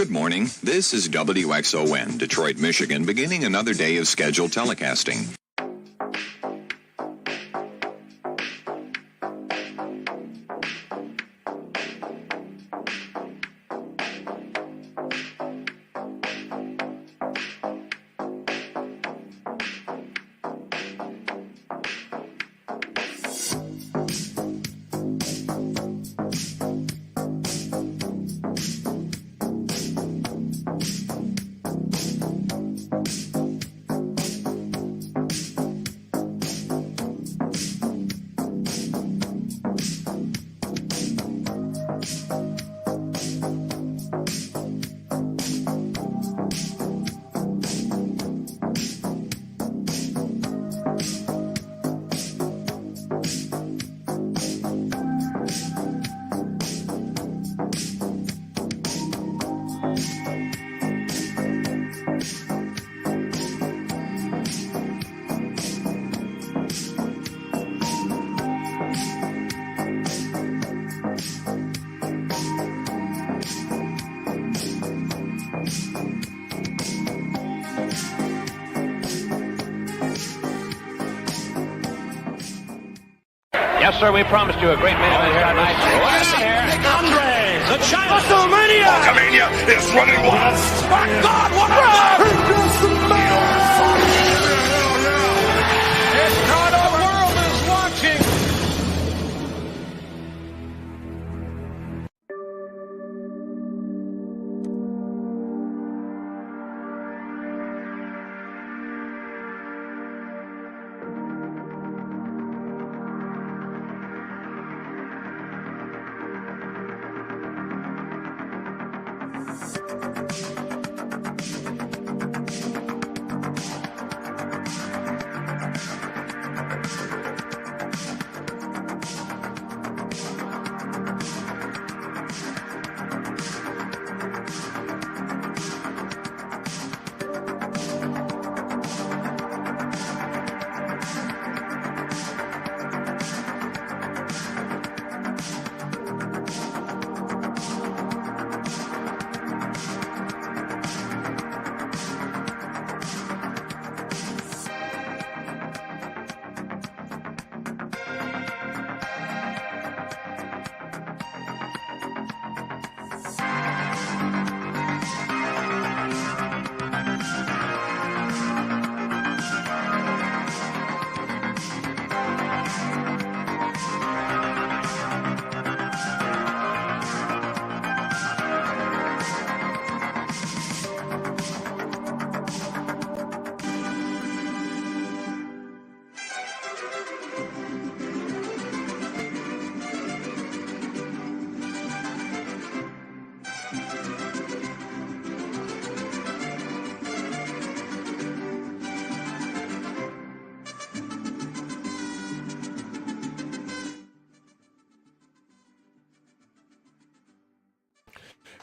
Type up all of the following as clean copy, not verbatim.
Good morning. This is WXON, Detroit, Michigan, beginning another day of scheduled telecasting. Yes, sir, we promised you a great main event here tonight. Andre, the China WrestleMania! Hulkamania is running wild. My God, what a run! It's not our world is watching.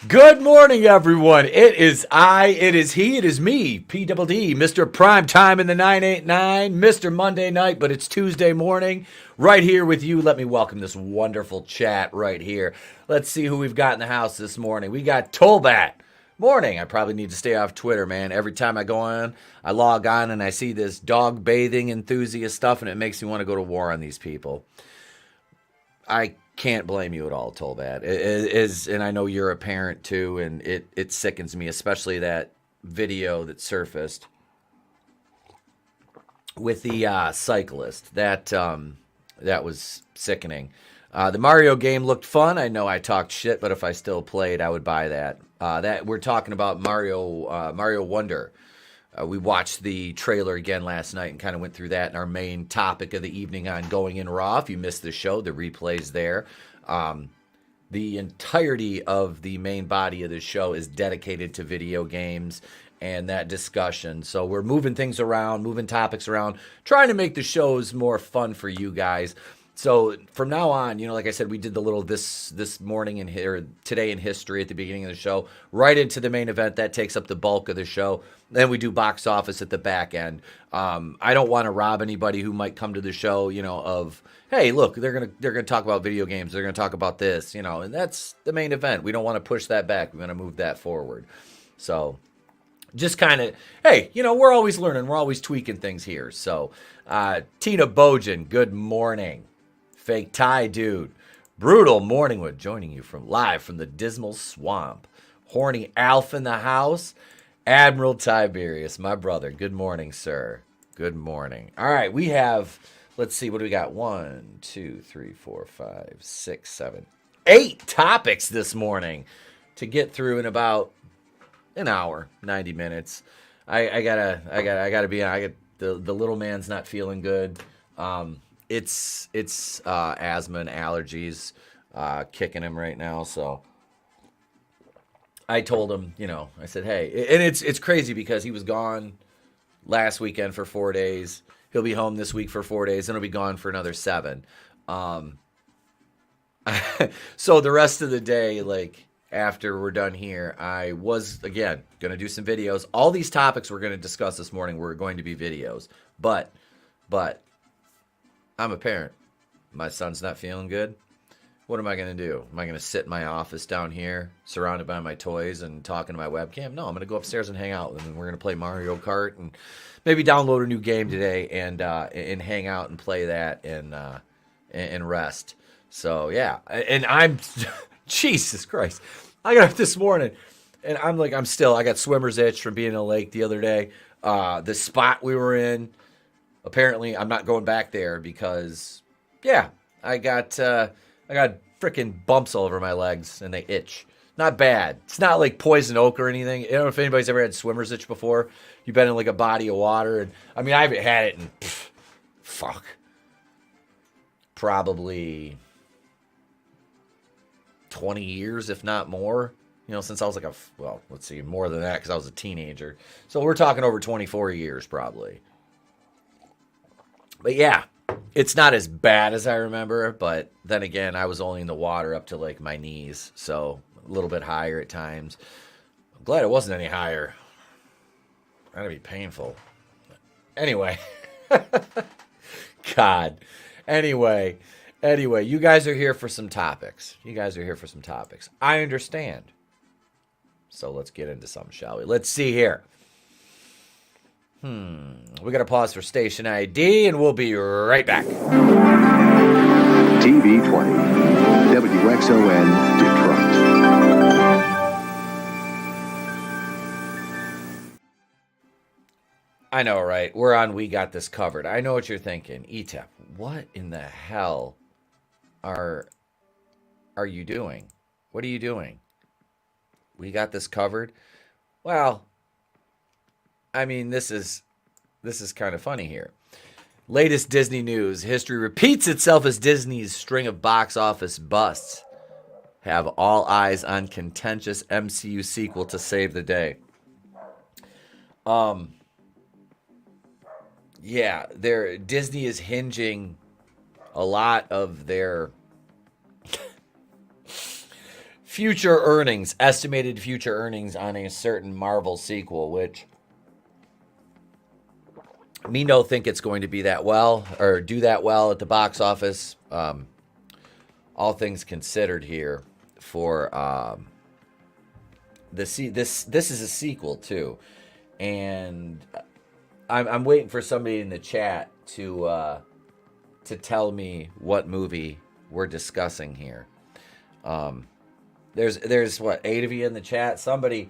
Good morning, everyone. It is I, it is he, it is me, P-double-D, Mr. Primetime in the 989, Mr. Monday night, but it's Tuesday morning, right here with you. Let me welcome this wonderful chat right here. Let's see who we've got in the house this morning. We got Tolbat. Morning. I probably need to stay off Twitter, man. Every time I go on, I log on and I see this dog bathing enthusiast stuff, and it makes me want to go to war on these people. I can't blame you at all, Tolbat. It is, and I know you're a parent too, and it sickens me, especially that video that surfaced with the cyclist. That was sickening. The Mario game looked fun. I know I talked shit, but if I still played, I would buy that. That we're talking about Mario Wonder. We watched the trailer again last night and kind of went through that in our main topic of the evening on Going In Raw. If you missed the show, the replay's there. The entirety of the main body of the show is dedicated to video games and that discussion. So we're moving things around, moving topics around, trying to make the shows more fun for you guys. So from now on, like I said, we did the little this morning in here, today in history at the beginning of the show, right into the main event. That takes up the bulk of the show. Then we do box office at the back end. I don't want to rob anybody who might come to the show, of, hey, look, they're gonna talk about video games. They're gonna talk about this, and that's the main event. We don't want to push that back. We want to move that forward. So just kind of, hey, we're always learning. We're always tweaking things here. So Tina Bojan, good morning. Fake Tie Dude, Brutal Morningwood joining you live from the Dismal Swamp. Horny Alf in the house. Admiral Tiberius, my brother. Good morning, sir. Good morning. All right, we have, let's see, what do we got? 1, 2, 3, 4, 5, 6, 7, 8 topics this morning to get through in about an hour, 90 minutes. I gotta be. The little man's not feeling good. It's asthma and allergies kicking him right now. So I told him, I said, hey, and it's crazy because he was gone last weekend for 4 days. He'll be home this week for 4 days, and he'll be gone for another 7. So the rest of the day, after we're done here, I was, again, going to do some videos. All these topics we're going to discuss this morning were going to be videos. But I'm a parent. My son's not feeling good. What am I going to do? Am I going to sit in my office down here, surrounded by my toys and talking to my webcam? No, I'm going to go upstairs and hang out with him. We're going to play Mario Kart and maybe download a new game today and hang out and play that and rest. So, yeah. And I'm... Jesus Christ. I got up this morning, and I got swimmer's itch from being in a lake the other day. The spot we were in, apparently I'm not going back there because, I got freaking bumps all over my legs, and they itch. Not bad. It's not like poison oak or anything. I don't know if anybody's ever had swimmer's itch before. You've been in a body of water, and I haven't had it in, probably 20 years, if not more, since I was more than that because I was a teenager. So we're talking over 24 years probably. But yeah, it's not as bad as I remember, but then again, I was only in the water up to my knees, so a little bit higher at times. I'm glad it wasn't any higher. That'd be painful. Anyway. God. Anyway, you guys are here for some topics. I understand. So let's get into some, shall we? Let's see here. We got to pause for station ID, and we'll be right back. TV 20, WXON, Detroit. I know, right? We're on We Got This Covered. I know what you're thinking. Etep, what in the hell are you doing? What are you doing? We got this covered? Well, this is kind of funny here. Latest Disney news. History repeats itself as Disney's string of box office busts have all eyes on contentious MCU sequel to save the day. Disney is hinging a lot of their estimated future earnings on a certain Marvel sequel, which me no think it's going to be that well or do that well at the box office. All things considered here for this is a sequel too, and I'm waiting for somebody in the chat to tell me what movie we're discussing here. There's what, 8 of you in the chat? Somebody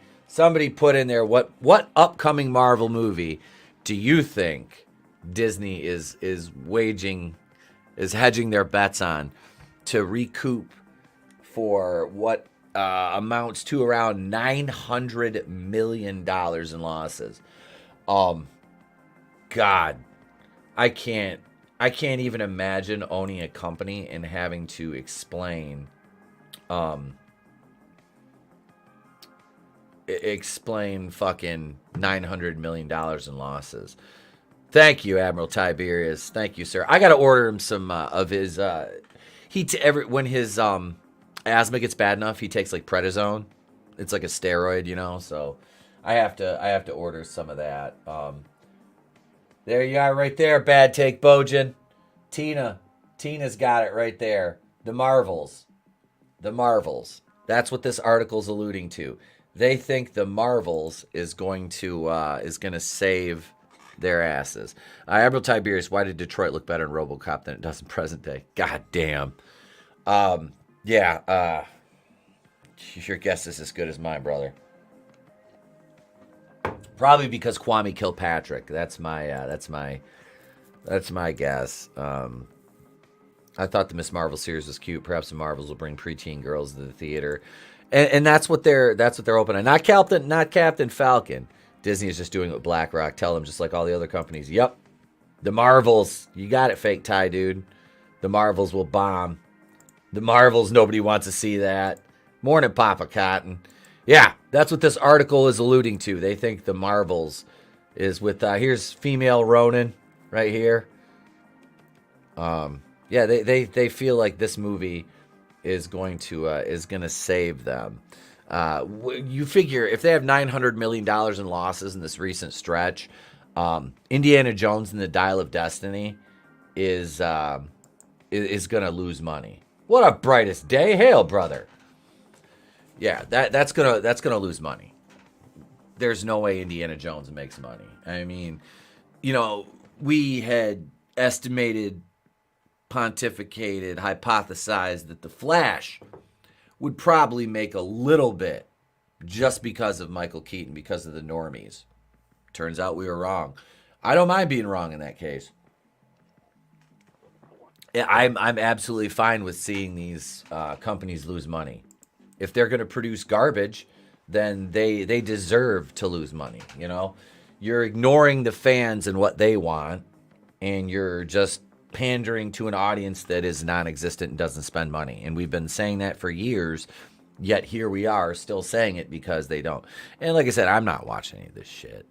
put in there what upcoming Marvel movie do you think Disney is hedging their bets on to recoup for what amounts to around $900 million in losses? God, I can't even imagine owning a company and having to explain fucking $900 million in losses. Thank you, Admiral Tiberius. Thank you, sir. I got to order him some of his. When his asthma gets bad enough, he takes like prednisone. It's like a steroid, you know. So I have to order some of that. There you are, right there. Bad take, Bojan. Tina's got it right there. The Marvels. That's what this article's alluding to. They think the Marvels is going to save their asses. Admiral Tiberius, why did Detroit look better in RoboCop than it does in present day? God damn. Your guess is as good as mine, brother. Probably because Kwame Kilpatrick. That's my guess. I thought the Miss Marvel series was cute. Perhaps the Marvels will bring preteen girls to the theater, and that's what they're open. Not Captain Falcon. Disney is just doing it with BlackRock. Tell them just like all the other companies. Yep, the Marvels. You got it, fake tie, dude. The Marvels will bomb. The Marvels. Nobody wants to see that. Morning, Papa Cotton. Yeah, that's what this article is alluding to. They think the Marvels is with. Here's female Ronin right here. Yeah, they feel like this movie is going to save them. You figure if they have $900 million in losses in this recent stretch, Indiana Jones and the Dial of Destiny is going to lose money. What a brightest day, hail, brother! Yeah, that's gonna lose money. There's no way Indiana Jones makes money. I mean, we had estimated, pontificated, hypothesized that The Flash would probably make a little bit just because of Michael Keaton, because of the normies. Turns out we were wrong. I don't mind being wrong in that case. I'm absolutely fine with seeing these companies lose money. If they're going to produce garbage, then they deserve to lose money. You're ignoring the fans and what they want, and you're just pandering to an audience that is non-existent and doesn't spend money. And we've been saying that for years, yet here we are still saying it because they don't. And like I said, I'm not watching any of this shit.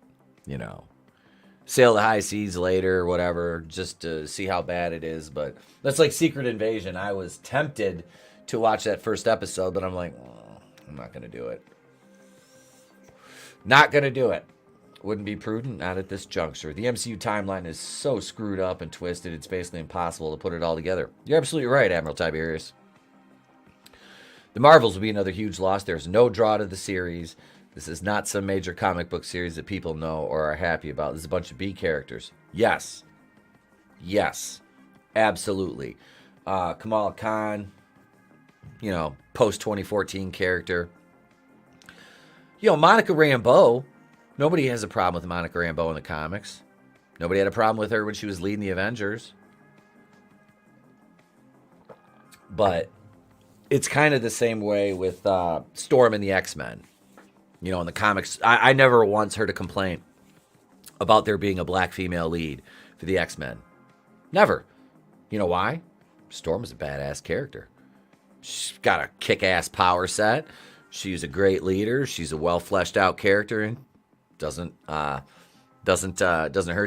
Sail the high seas later or whatever, just to see how bad it is. But that's like Secret Invasion. I was tempted to watch that first episode, but I'm like, I'm not going to do it. Not going to do it. Wouldn't be prudent, not at this juncture. The MCU timeline is so screwed up and twisted, it's basically impossible to put it all together. You're absolutely right, Admiral Tiberius. The Marvels will be another huge loss. There's no draw to the series. This is not some major comic book series that people know or are happy about. This is a bunch of B characters. Yes. Absolutely. Kamala Khan, post-2014 character. Monica Rambeau. Nobody has a problem with Monica Rambeau in the comics. Nobody had a problem with her when she was leading the Avengers. But it's kind of the same way with Storm and the X-Men. In the comics, I never once heard a complaint about there being a black female lead for the X-Men. Never. You know why? Storm is a badass character. She's got a kick-ass power set. She's a great leader. She's a well-fleshed-out character, and doesn't hurt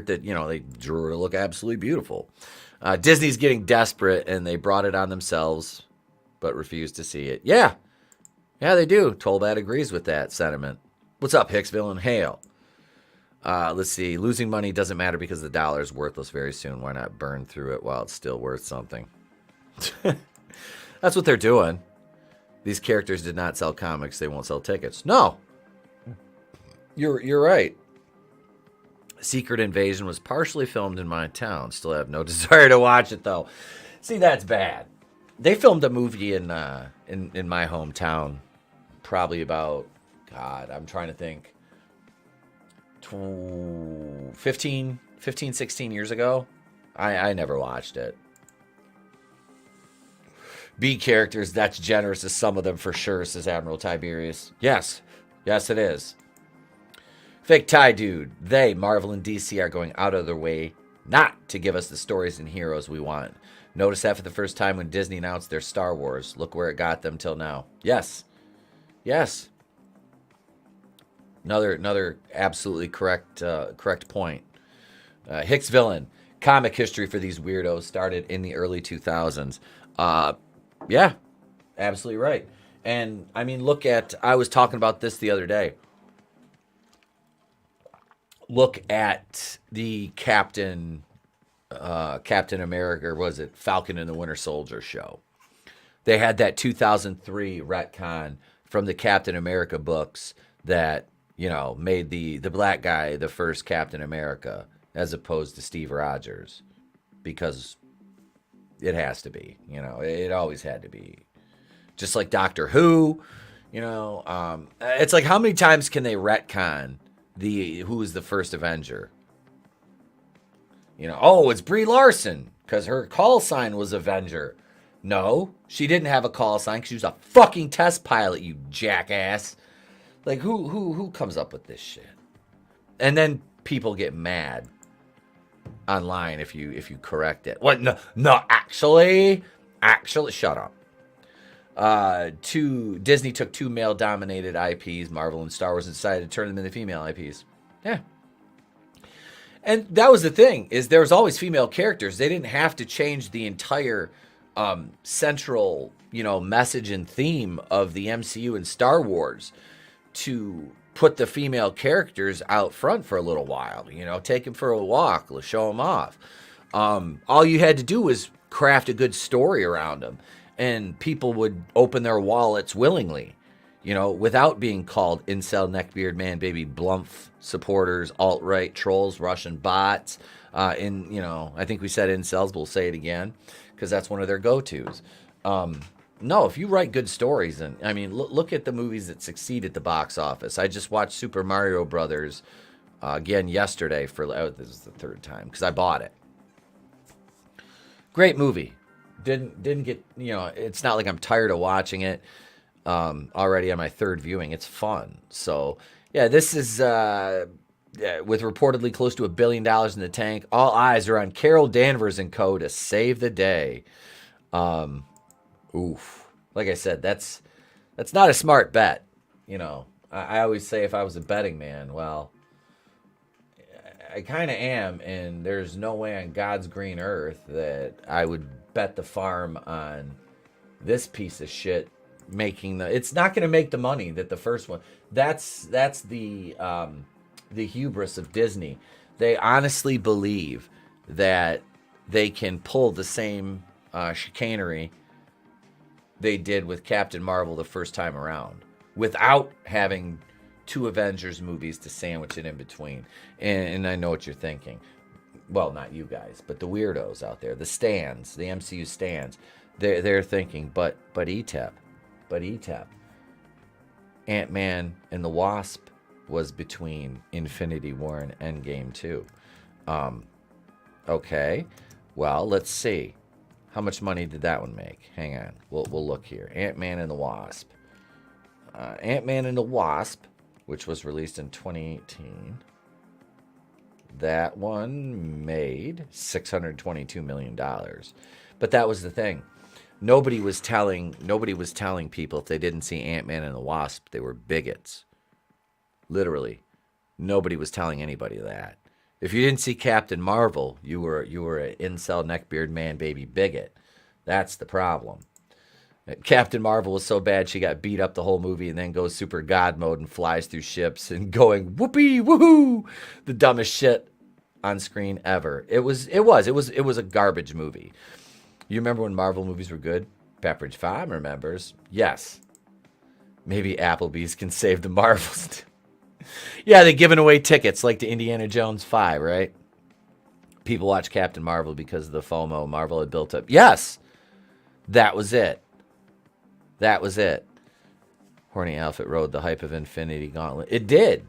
that they drew her to look absolutely beautiful. Disney's getting desperate, and they brought it on themselves, but refused to see it. Yeah, they do. Tolbad agrees with that sentiment. What's up, Hicksville and Hale? Let's see. Losing money doesn't matter because the dollar is worthless very soon. Why not burn through it while it's still worth something? That's what they're doing. These characters did not sell comics. They won't sell tickets. No. You're right. Secret Invasion was partially filmed in my town. Still have no desire to watch it, though. See, that's bad. They filmed a movie in my hometown probably about, I'm trying to think, 15, 16 years ago. I never watched it. B characters, that's generous as some of them for sure, says Admiral Tiberius. Yes, it is. Fake Tie Dude, they, Marvel and DC, are going out of their way not to give us the stories and heroes we want. Notice that for the first time when Disney announced their Star Wars. Look where it got them till now. Yes. Another absolutely correct point. Hicks villain. Comic history for these weirdos started in the early 2000s. Yeah, absolutely right. And I mean, I was talking about this the other day. Look at the Captain America, or was it Falcon and the Winter Soldier show? They had that 2003 retcon from the Captain America books that, made the black guy the first Captain America as opposed to Steve Rogers, because it has to be, it always had to be. Just like Doctor Who, it's like, how many times can they retcon who is the first Avenger? It's Brie Larson because her call sign was Avenger. No, she didn't have a call sign because she was a fucking test pilot, you jackass. Like, who comes up with this shit? And then people get mad online if you correct it. What? No, actually, shut up. Disney took two male-dominated IPs, Marvel and Star Wars, and decided to turn them into female IPs. Yeah. And that was the thing, is there was always female characters. They didn't have to change the entire central, message and theme of the MCU and Star Wars to put the female characters out front for a little while. Take them for a walk, show them off. All you had to do was craft a good story around them, and people would open their wallets willingly, without being called incel, neckbeard, man, baby, blumph supporters, alt-right trolls, Russian bots. I think we said incels, but we'll say it again because that's one of their go-tos. No, if you write good stories, and look at the movies that succeed at the box office. I just watched Super Mario Brothers again yesterday this is the third time because I bought it. Great movie. Didn't get, it's not like I'm tired of watching it. Already on my third viewing. It's fun. So, yeah, this is with reportedly close to $1 billion in the tank. All eyes are on Carol Danvers and co. to save the day. Like I said, that's not a smart bet. I always say if I was a betting man, well, I kind of am, and there's no way on God's green earth that I would bet the farm on this piece of shit it's not going to make the money that the first one. That's the hubris of Disney. They honestly believe that they can pull the same chicanery they did with Captain Marvel the first time around without having two Avengers movies to sandwich it in between. And I know what you're thinking. Well, not you guys, but the weirdos out there, the stans, the MCU stans, they're thinking, but Etep. Ant-Man and the Wasp was between Infinity War and Endgame 2. Okay. Well, let's see. How much money did that one make? Hang on. We'll look here. Ant-Man and the Wasp. Ant-Man and the Wasp, which was released in 2018. That one made $622 million. But that was the thing. Nobody was telling people if they didn't see Ant-Man and the Wasp, they were bigots. Literally. Nobody was telling anybody that. If you didn't see Captain Marvel, you were an incel, neckbeard, man, baby, bigot. That's the problem. Captain Marvel was so bad she got beat up the whole movie and then goes super god mode and flies through ships and going whoopee woohoo, the dumbest shit on screen ever. It was a garbage movie. You remember when Marvel movies were good? Pepperidge Farm remembers. Yes. Maybe Applebee's can save the Marvels. Yeah, they're giving away tickets like to Indiana Jones 5, right? People watch Captain Marvel because of the FOMO Marvel had built up. Yes. That was it. Horny Outfit rode the hype of Infinity Gauntlet. It did.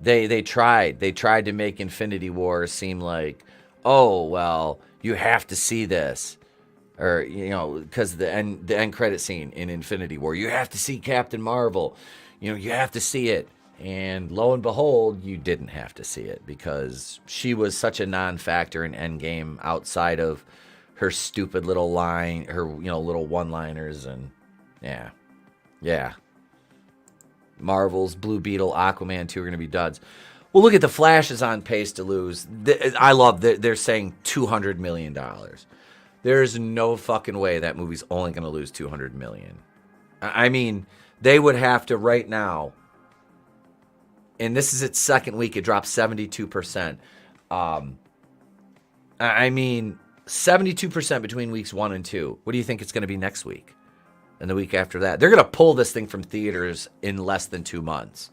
They tried to make Infinity War seem like, oh, well, you have to see this. Or, because the end credit scene in Infinity War, you have to see Captain Marvel. You have to see it. And lo and behold, you didn't have to see it because she was such a non-factor in Endgame outside of her stupid little line, her, little one-liners, and yeah. Marvel's Blue Beetle, Aquaman 2 are going to be duds. Well, look at The Flash is on pace to lose. I love that they're saying $200 million. There's no fucking way that movie's only going to lose $200 million. I mean, they would have to right now, and this is its second week, it dropped 72%. I mean, 72% between weeks 1 and 2. What do you think it's going to be next week? And the week after that? They're going to pull this thing from theaters in less than 2 months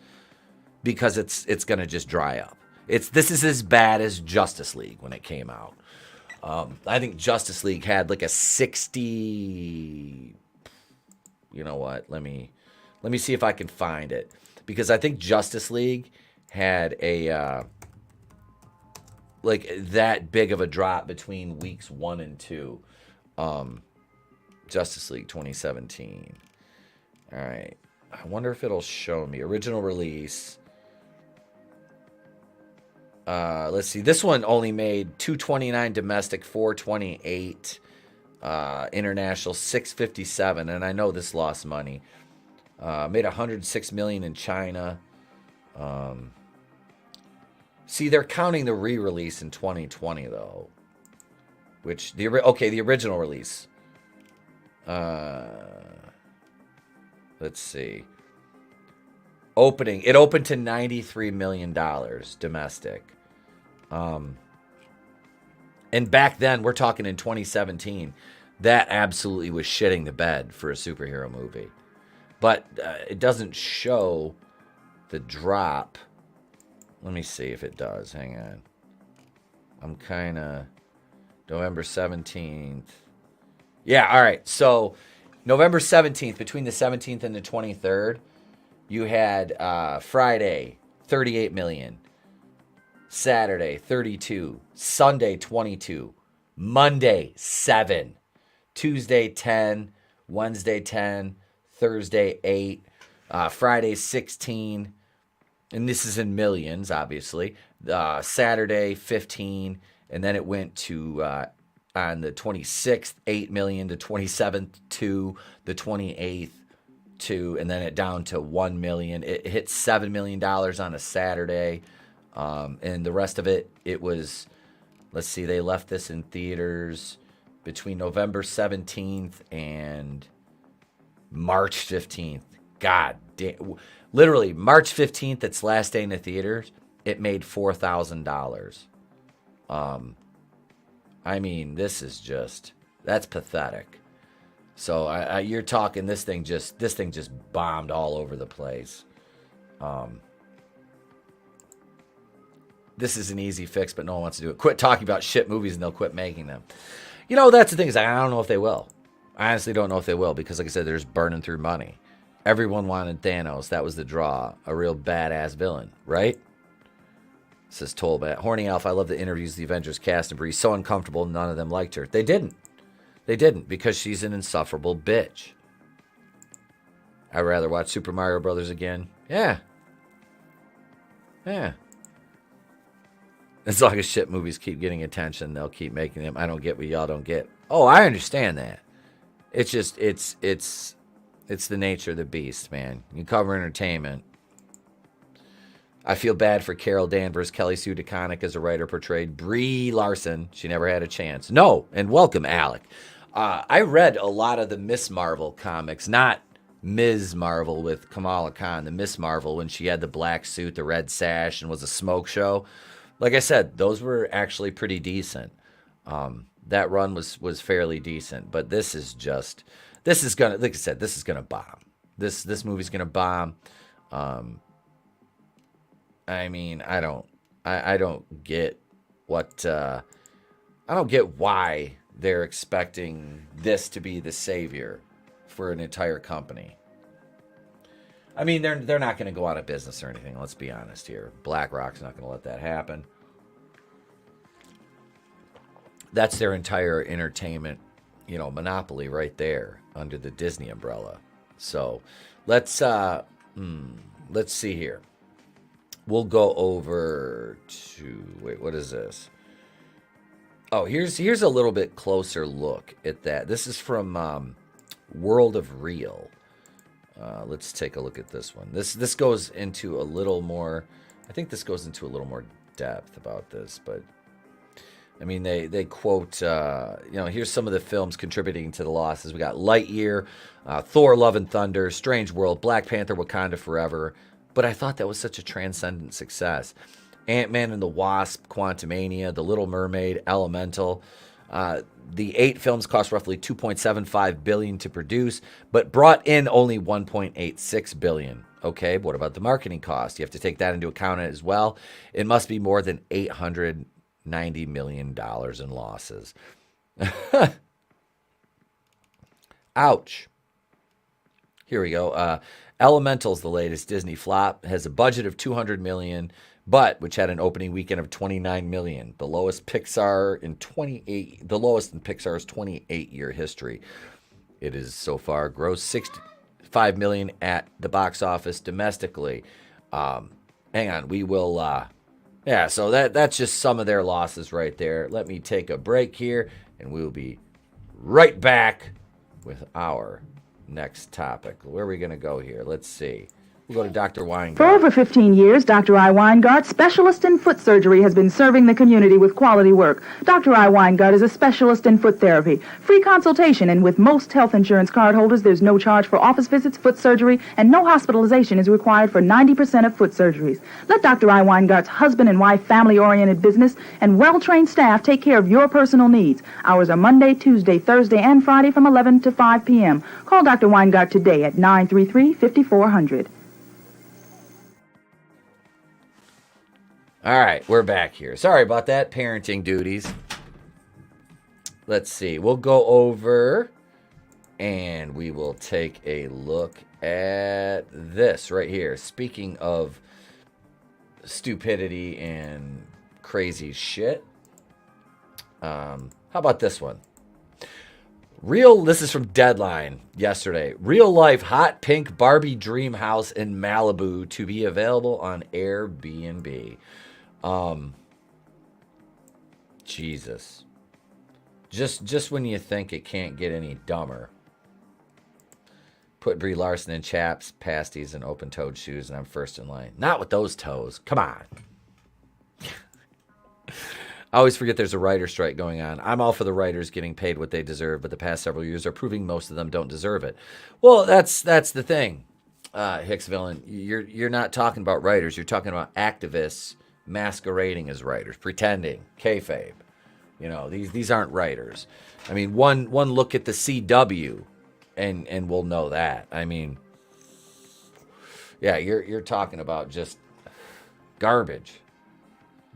because it's going to just dry up. This is as bad as Justice League when it came out. I think Justice League had like a 60. You know what? Let me see if I can find it, because I think Justice League had a like that big of a drop between weeks 1 and 2. Justice League 2017. All right. I wonder if it'll show me original release. Let's see. This one only made $229 domestic, $428 international, $657, and I know this lost money. Made $106 million in China. See, they're counting the re-release in 2020 though, which the original release. Let's see. It opened to $93 million domestic. And back then, we're talking in 2017, that absolutely was shitting the bed for a superhero movie. But it doesn't show the drop. Let me see if it does. Hang on. I'm kind of... November 17th. Yeah, all right. So, November 17th, between the 17th and the 23rd, you had Friday, 38 million. Saturday, 32. Sunday, 22. Monday, 7. Tuesday, 10. Wednesday, 10. Thursday, 8. Friday, 16. And this is in millions, obviously. Saturday, 15. And then it went to, on the 26th, 8 million. The 27th, 2. The 28th, 2. And then it down to 1 million. It hit $7 million on a Saturday. And the rest of it was, let's see, they left this in theaters between November 17th and March 15th. God damn. Literally, March 15th, its last day in the theaters, it made $4,000. I mean, that's pathetic. So you're talking this thing just bombed all over the place. This is an easy fix, but no one wants to do it. Quit talking about shit movies and they'll quit making them. You know, that's the thing, is I don't know if they will. I honestly don't know if they will, because like I said, they're just burning through money. Everyone wanted Thanos. That was the draw. A real badass villain, right? Says Tolbat. Horny Alf, I love the interviews the Avengers cast and Bree's so uncomfortable none of them liked her. They didn't, because she's an insufferable bitch. I'd rather watch Super Mario Brothers again. Yeah. As long as shit movies keep getting attention, they'll keep making them. I don't get what y'all don't get. Oh, I understand that. It's just, it's the nature of the beast, man. You cover entertainment. I feel bad for Carol Danvers. Kelly Sue DeConnick as a writer portrayed Brie Larson. She never had a chance. No, and welcome, Alec. I read a lot of the Miss Marvel comics, not Ms. Marvel with Kamala Khan, the Miss Marvel when she had the black suit, the red sash, and was a smoke show. Like I said, those were actually pretty decent. That run was fairly decent, but this is gonna, like I said, this is gonna bomb. This movie's gonna bomb. I mean, I don't get what, I don't get why they're expecting this to be the savior for an entire company. I mean, they're not going to go out of business or anything. Let's be honest here. BlackRock's not going to let that happen. That's their entire entertainment, monopoly right there under the Disney umbrella. So let's see here. We'll go over to, wait, what is this? Oh, here's a little bit closer look at that. This is from World of Real. Let's take a look at this one. This goes into a little more I think this goes into a little more depth about this, but I mean, they quote, here's some of the films contributing to the losses. We got Lightyear, Thor, Love and Thunder, Strange World, Black Panther, Wakanda Forever. But I thought that was such a transcendent success. Ant-Man and the Wasp, Quantumania, The Little Mermaid, Elemental. The 8 films cost roughly $2.75 billion to produce, but brought in only $1.86 billion. Okay, what about the marketing cost? You have to take that into account as well. It must be more than $890 million in losses. Ouch. Here we go. Elemental's the latest Disney flop. Has a budget of $200 million, but which had an opening weekend of $29 million, the lowest in Pixar's 28-year history. It is so far grossed $65 million at the box office domestically. Hang on, we will. So that's just some of their losses right there. Let me take a break here, and we will be right back with our next topic. Where are we going to go here? Let's see. We'll go to Dr. Weingart. For over 15 years, Dr. I. Weingart, specialist in foot surgery, has been serving the community with quality work. Dr. I. Weingart is a specialist in foot therapy. Free consultation, and with most health insurance card holders, there's no charge for office visits, foot surgery, and no hospitalization is required for 90% of foot surgeries. Let Dr. I. Weingart's husband and wife family-oriented business and well-trained staff take care of your personal needs. Hours are Monday, Tuesday, Thursday, and Friday from 11 to 5 p.m. Call Dr. Weingart today at 933-5400. All right, we're back here. Sorry about that, parenting duties. Let's see. We'll go over and we will take a look at this right here. Speaking of stupidity and crazy shit, how about this one? This is from Deadline yesterday. Real life hot pink Barbie dream house in Malibu to be available on Airbnb. Jesus. Just when you think it can't get any dumber. Put Brie Larson in chaps, pasties, and open-toed shoes, and I'm first in line. Not with those toes. Come on. I always forget there's a writer strike going on. I'm all for the writers getting paid what they deserve, but the past several years are proving most of them don't deserve it. Well, that's the thing, Hicks Villain. You're not talking about writers. You're talking about activists masquerading as writers, pretending, kayfabe. These aren't writers. I mean, one look at the CW, and we'll know that. I mean, yeah, you're talking about just garbage,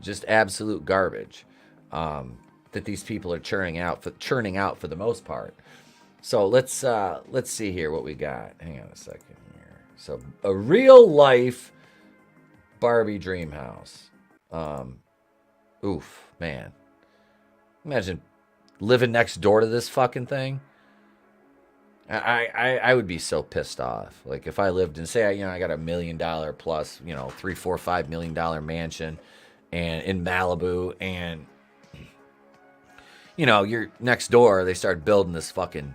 just absolute garbage that these people are churning out for the most part. So let's see here what we got. Hang on a second here. So a real life Barbie dream house. Oof, man. Imagine living next door to this fucking thing. I would be so pissed off. Like if I lived in, say, I got $1 million plus, $3, $4, $5 million mansion, and in Malibu, and you're next door. They start building this fucking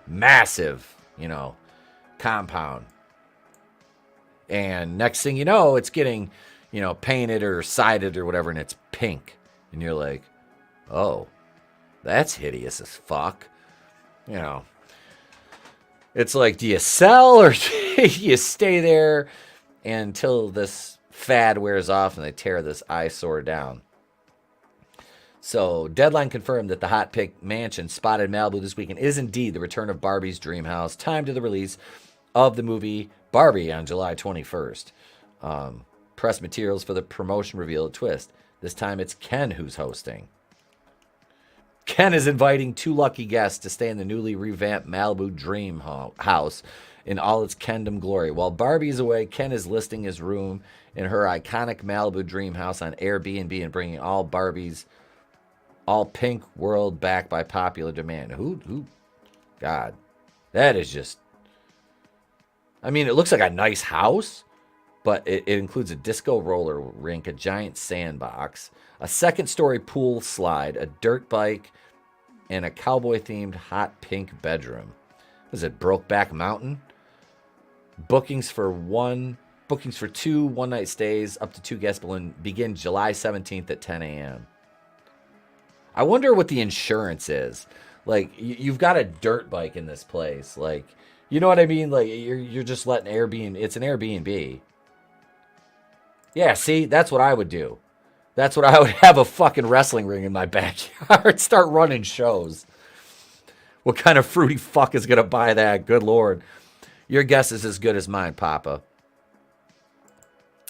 massive, compound, and next thing you know, it's getting, painted or sided or whatever, and it's pink, and you're like, oh, that's hideous as fuck, It's like, do you sell or do you stay there until this fad wears off and they tear this eyesore down? So, Deadline confirmed that the hot pink mansion spotted in Malibu this weekend is indeed the return of Barbie's dream house, timed to the release of the movie Barbie on July 21st. Press materials for the promotion reveal a twist. This time it's Ken who's hosting. Ken is inviting 2 lucky guests to stay in the newly revamped Malibu Dream House in all its Kendom glory. While Barbie is away, Ken is listing his room in her iconic Malibu Dream House on Airbnb and bringing all pink world back by popular demand. Who? God, that is just... I mean, it looks like a nice house, but it includes a disco roller rink, a giant sandbox, a second-story pool slide, a dirt bike, and a cowboy-themed hot pink bedroom. Was it Brokeback Mountain? Bookings for 1 Bookings for 2 one-night stays up to 2 guests begin July 17th at 10 a.m. I wonder what the insurance is. Like, you've got a dirt bike in this place. Like, you know what I mean? Like, you're just letting Airbnb. It's an Airbnb. Yeah, see? That's what I would do. That's what I would have, a fucking wrestling ring in my backyard. Start running shows. What kind of fruity fuck is going to buy that? Good Lord. Your guess is as good as mine, Papa.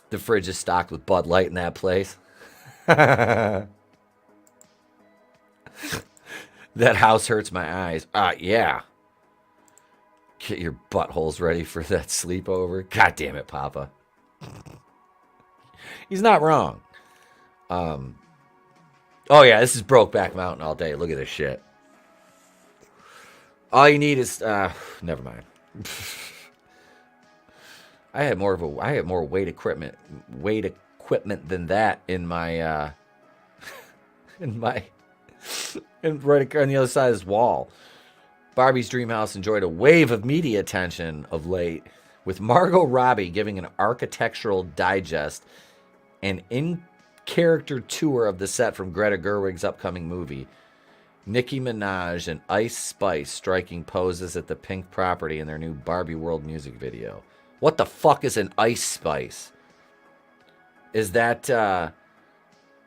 The fridge is stocked with Bud Light in that place. That house hurts my eyes. Yeah. Get your buttholes ready for that sleepover. God damn it, Papa. He's not wrong. Oh yeah, this is Brokeback Mountain all day. Look at this shit. All you need is never mind. I had more weight equipment than that in my and right on the other side of this wall. Barbie's Dream House enjoyed a wave of media attention of late, with Margot Robbie giving an architectural digest and in-character tour of the set from Greta Gerwig's upcoming movie. Nicki Minaj and Ice Spice striking poses at the Pink property in their new Barbie World music video. What the fuck is an Ice Spice? Is that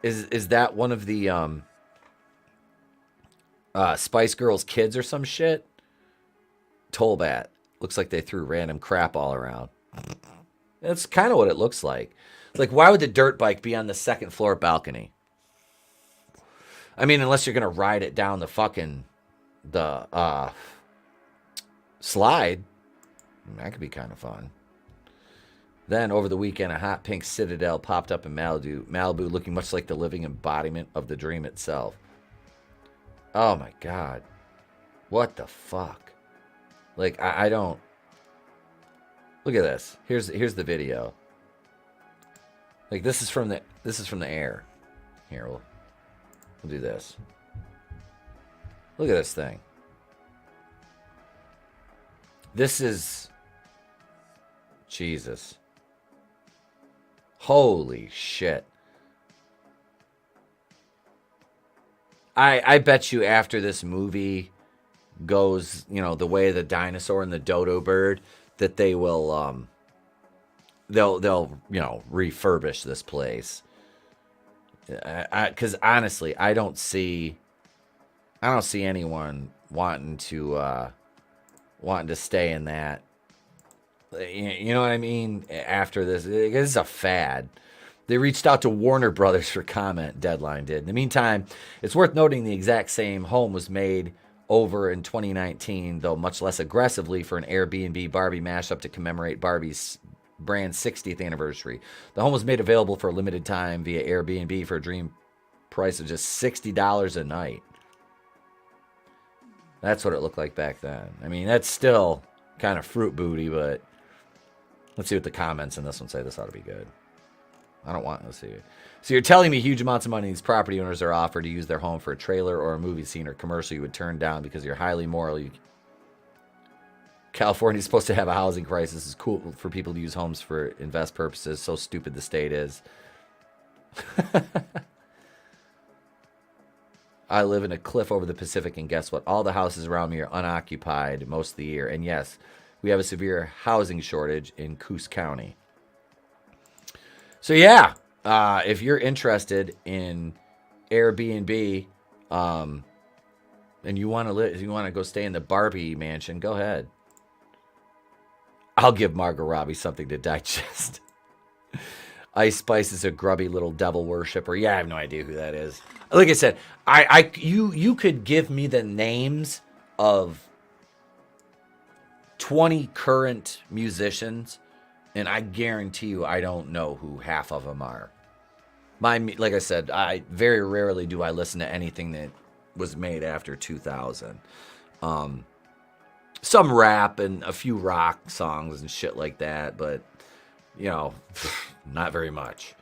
is that one of the Spice Girls kids or some shit? Tolbat. Looks like they threw random crap all around. That's kind of what it looks like. Like, why would the dirt bike be on the second floor balcony? I mean, unless you're going to ride it down the fucking slide. That could be kind of fun. Then, over the weekend, a hot pink Citadel popped up in Malibu, looking much like the living embodiment of the dream itself. Oh, my God. What the fuck? Like, I don't... Look at this. Here's the video. Like, this is from the air. Here, we'll do this. Look at this thing. This is... Jesus. Holy shit. I bet you after this movie goes, you know, the way of the dinosaur and the dodo bird, that they will, they'll you know, refurbish this place. Because honestly, I don't see anyone wanting to stay in that. You know what I mean? After this, it's a fad. They reached out to Warner Brothers for comment. Deadline did. In the meantime, it's worth noting the exact same home was made over in 2019, though much less aggressively, for an Airbnb Barbie mashup to commemorate Barbie's brand's 60th anniversary. The home was made available for a limited time via Airbnb for a dream price of just $60 a night. That's what it looked like back then. I mean, that's still kind of fruit booty, but let's see what the comments in this one say. This ought to be good. I don't want to see it. So you're telling me huge amounts of money these property owners are offered to use their home for a trailer or a movie scene or commercial you would turn down because you're highly moral. California's supposed to have a housing crisis. It's cool for people to use homes for invest purposes. So stupid the state is. I live in a cliff over the Pacific, and guess what? All the houses around me are unoccupied most of the year. And yes, we have a severe housing shortage in Coos County. So yeah, if you're interested in Airbnb, and you want to go stay in the Barbie mansion, go ahead. I'll give Margot Robbie something to digest. Ice Spice is a grubby little devil worshiper. Yeah, I have no idea who that is. Like I said, you could give me the names of 20 current musicians, and I guarantee you I don't know who half of them are. Like I said, I very rarely do I listen to anything that was made after 2000. Some rap and a few rock songs and shit like that, but, you know, not very much.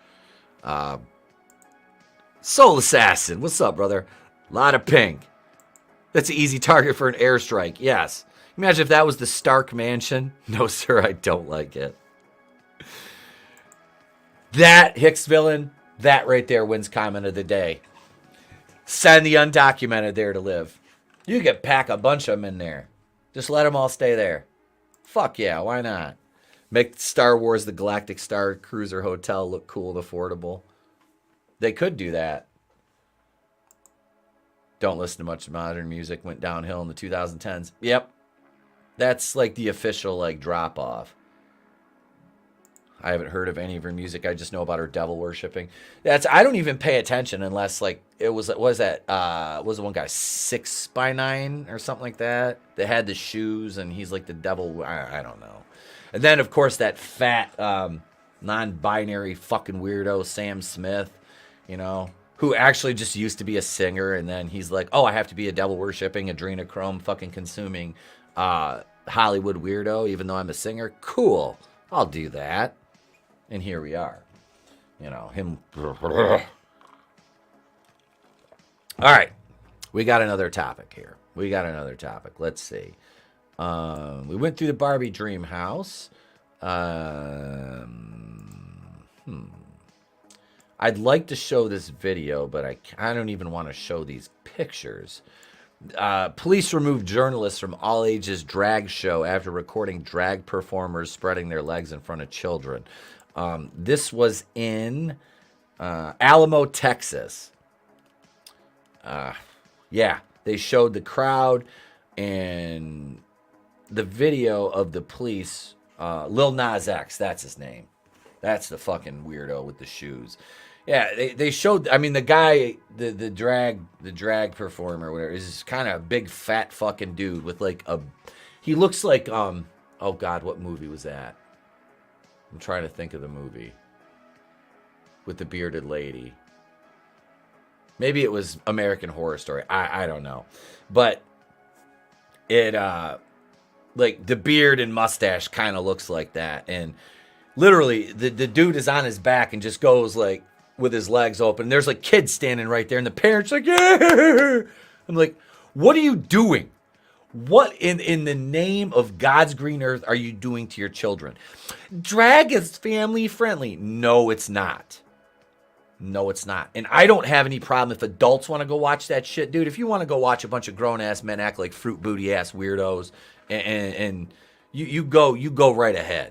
Soul Assassin, what's up, brother? Lot of pink. That's an easy target for an airstrike, yes. Imagine if that was the Stark Mansion. No, sir, I don't like it. That Hicks villain, that right there wins comment of the day. Send the undocumented there to live. You could pack a bunch of them in there. Just let them all stay there. Fuck yeah, why not? Make Star Wars the Galactic Star Cruiser Hotel look cool and affordable. They could do that. Don't listen to much modern music. Went downhill in the 2010s. Yep. That's like the official like drop off. I haven't heard of any of her music. I just know about her devil worshipping. I don't even pay attention unless like it was the one guy 6ix9ine or something like that had the shoes and he's like the devil. I don't know. And then of course that fat non-binary fucking weirdo Sam Smith, you know, who actually just used to be a singer and then he's like, oh, I have to be a devil worshipping, adrenochrome fucking consuming Hollywood weirdo even though I'm a singer. Cool. I'll do that. And here we are. You know, him. All right. We got another topic here. Let's see. We went through the Barbie dream house. I'd like to show this video, but I don't even want to show these pictures. Police removed journalists from all ages drag show after recording drag performers spreading their legs in front of children. This was in Alamo, Texas. Yeah, they showed the crowd and the video of the police. Lil Nas X, that's his name. That's the fucking weirdo with the shoes. Yeah, they showed. I mean, the guy, the drag performer, whatever, is kind of a big fat fucking dude with like a. He looks like oh God, what movie was that? I'm trying to think of the movie with the bearded lady. Maybe it was American Horror Story. I don't know, but it like the beard and mustache kind of looks like that, and literally the dude is on his back and just goes like. With his legs open. There's like kids standing right there and the parents like, yeah. I'm like, what are you doing? What in the name of God's green earth are you doing to your children? Drag is family friendly. No, it's not. No, it's not. And I don't have any problem if adults want to go watch that shit, dude. If you want to go watch a bunch of grown ass men act like fruit booty ass weirdos and you go right ahead.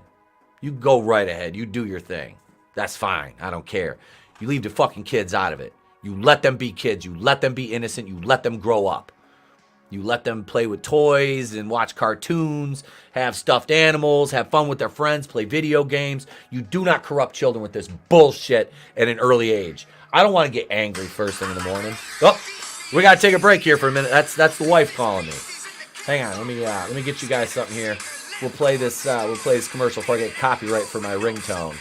You go right ahead. You do your thing. That's fine. I don't care. You leave the fucking kids out of it. You let them be kids. You let them be innocent. You let them grow up. You let them play with toys and watch cartoons, have stuffed animals, have fun with their friends, play video games. You do not corrupt children with this bullshit at an early age. I don't want to get angry first thing in the morning. Oh, we got to take a break here for a minute. That's the wife calling me. Hang on. Let me get you guys something here. We'll play this commercial before I get copyright for my ringtone.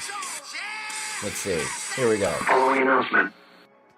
Let's see. Here we go. Following announcement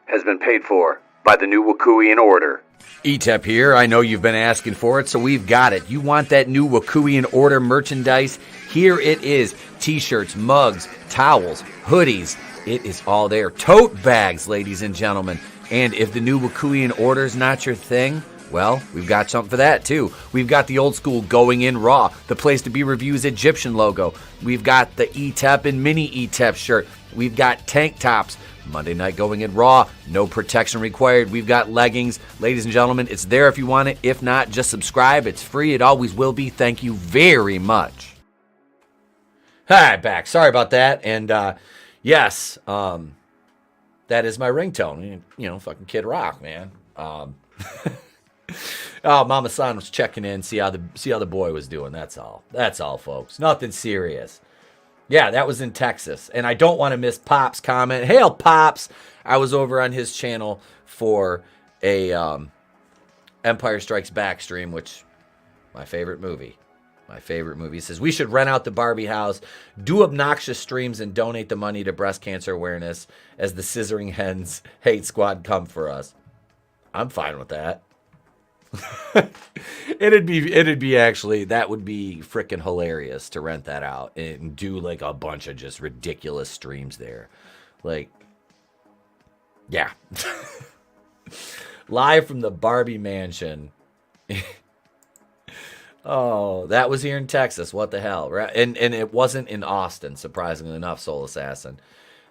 has been paid for by the new Wakuian Order. Etep here. I know you've been asking for it, so we've got it. You want that new Wakuian Order merchandise? Here it is. T-shirts, mugs, towels, hoodies. It is all there. Tote bags, ladies and gentlemen. And if the new Wakuian Order is not your thing, well, we've got something for that, too. We've got the old school Going In Raw, the place to be reviews Egyptian logo. We've got the Etep and mini Etep shirt. We've got tank tops. Monday night Going In Raw, no protection required. We've got leggings. Ladies and gentlemen, it's there if you want it. If not, just subscribe. It's free. It always will be. Thank you very much. Hi, back. Sorry about that. And, yes, that is my ringtone. You know, fucking Kid Rock, man. Oh, Mama San was checking in, see how the boy was doing. That's all, folks. Nothing serious. Yeah, that was in Texas, and I don't want to miss Pop's comment. Hail, Pops! I was over on his channel for a Empire Strikes Back stream, which my favorite movie. He says we should rent out the Barbie house, do obnoxious streams, and donate the money to breast cancer awareness as the Scissoring Hens Hate Squad come for us. I'm fine with that. It'd be actually, that would be freaking hilarious to rent that out and do like a bunch of just ridiculous streams there. Like, yeah. Live from the Barbie mansion. Oh, that was here in Texas. What the hell? Right? And it wasn't in Austin, surprisingly enough, Soul Assassin.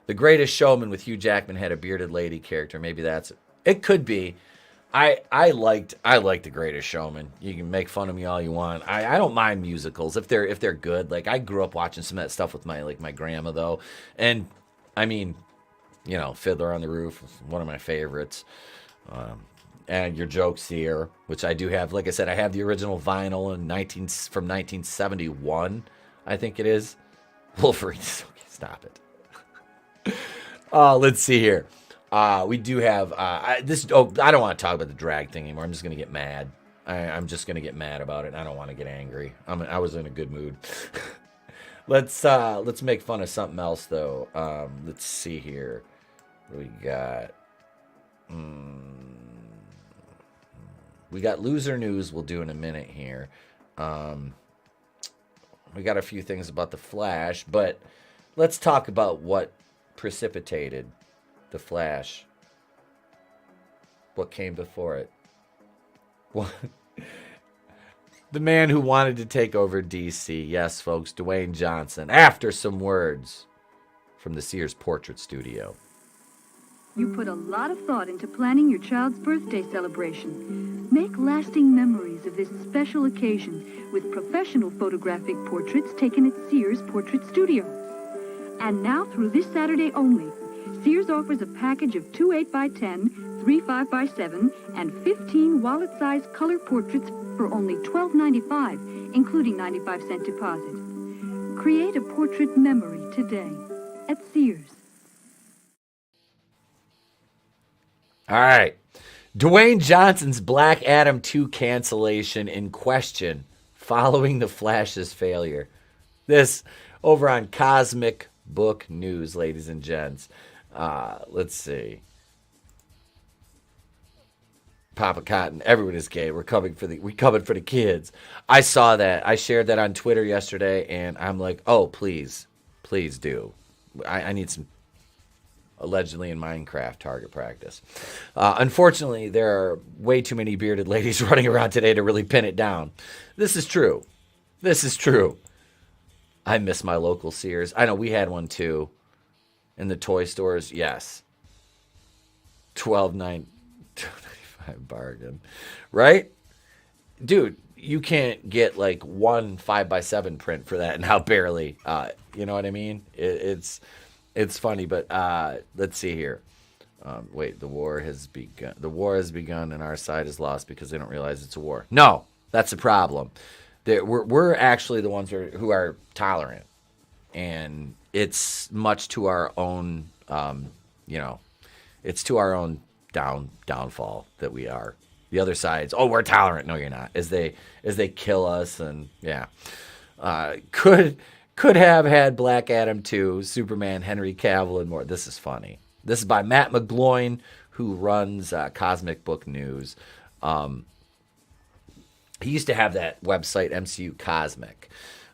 The Greatest Showman with Hugh Jackman had a bearded lady character. Maybe that's it. It could be. I liked The Greatest Showman. You can make fun of me all you want. I don't mind musicals if they're good. Like, I grew up watching some of that stuff with my grandma though, and I mean, Fiddler on the Roof is one of my favorites. And Your Joke's Here, which I do have. Like I said, I have the original vinyl from 1971, I think it is. Wolverine. Stop it. Let's see here. We do have this. Oh, I don't want to talk about the drag thing anymore. I'm just gonna get mad. I'm just gonna get mad about it. I don't want to get angry. I was in a good mood. Let's make fun of something else though. Let's see here. What we got. We got loser news we'll do in a minute here. We got a few things about the Flash, but let's talk about what precipitated the Flash. What came before it? What? The man who wanted to take over DC. Yes, folks, Dwayne Johnson. After some words from the Sears Portrait Studio. You put a lot of thought into planning your child's birthday celebration. Make lasting memories of this special occasion with professional photographic portraits taken at Sears Portrait Studio. And now, through this Saturday only, Sears offers a package of 2 8x10, 3 5x7, and 15 wallet-sized color portraits for only $12.95, including 95-cent deposit. Create a portrait memory today at Sears. All right. Dwayne Johnson's Black Adam 2 cancellation in question following the Flash's failure. This over on Cosmic Book News, ladies and gents. Let's see. Papa Cotton, everyone is gay. We're coming for the kids. I saw that. I shared that on Twitter yesterday, and I'm like, oh, please do. I need some allegedly in Minecraft target practice. Unfortunately, there are way too many bearded ladies running around today to really pin it down. This is true. I miss my local Sears. I know we had one too. In the toy stores, yes. $12.95 bargain. Right? Dude, you can't get like one 5x7 print for that now, barely. You know what I mean? It's funny, but let's see here. Wait, the war has begun. The war has begun and our side is lost because they don't realize it's a war. No, that's the problem. We're actually the ones who are tolerant. And it's much to our own, it's to our own downfall that we are. The other side's, oh, we're tolerant. No, you're not. As they kill us, and yeah, could have had Black Adam 2, Superman, Henry Cavill, and more. This is funny. This is by Matt McGloin, who runs Cosmic Book News. He used to have that website, MCU Cosmic.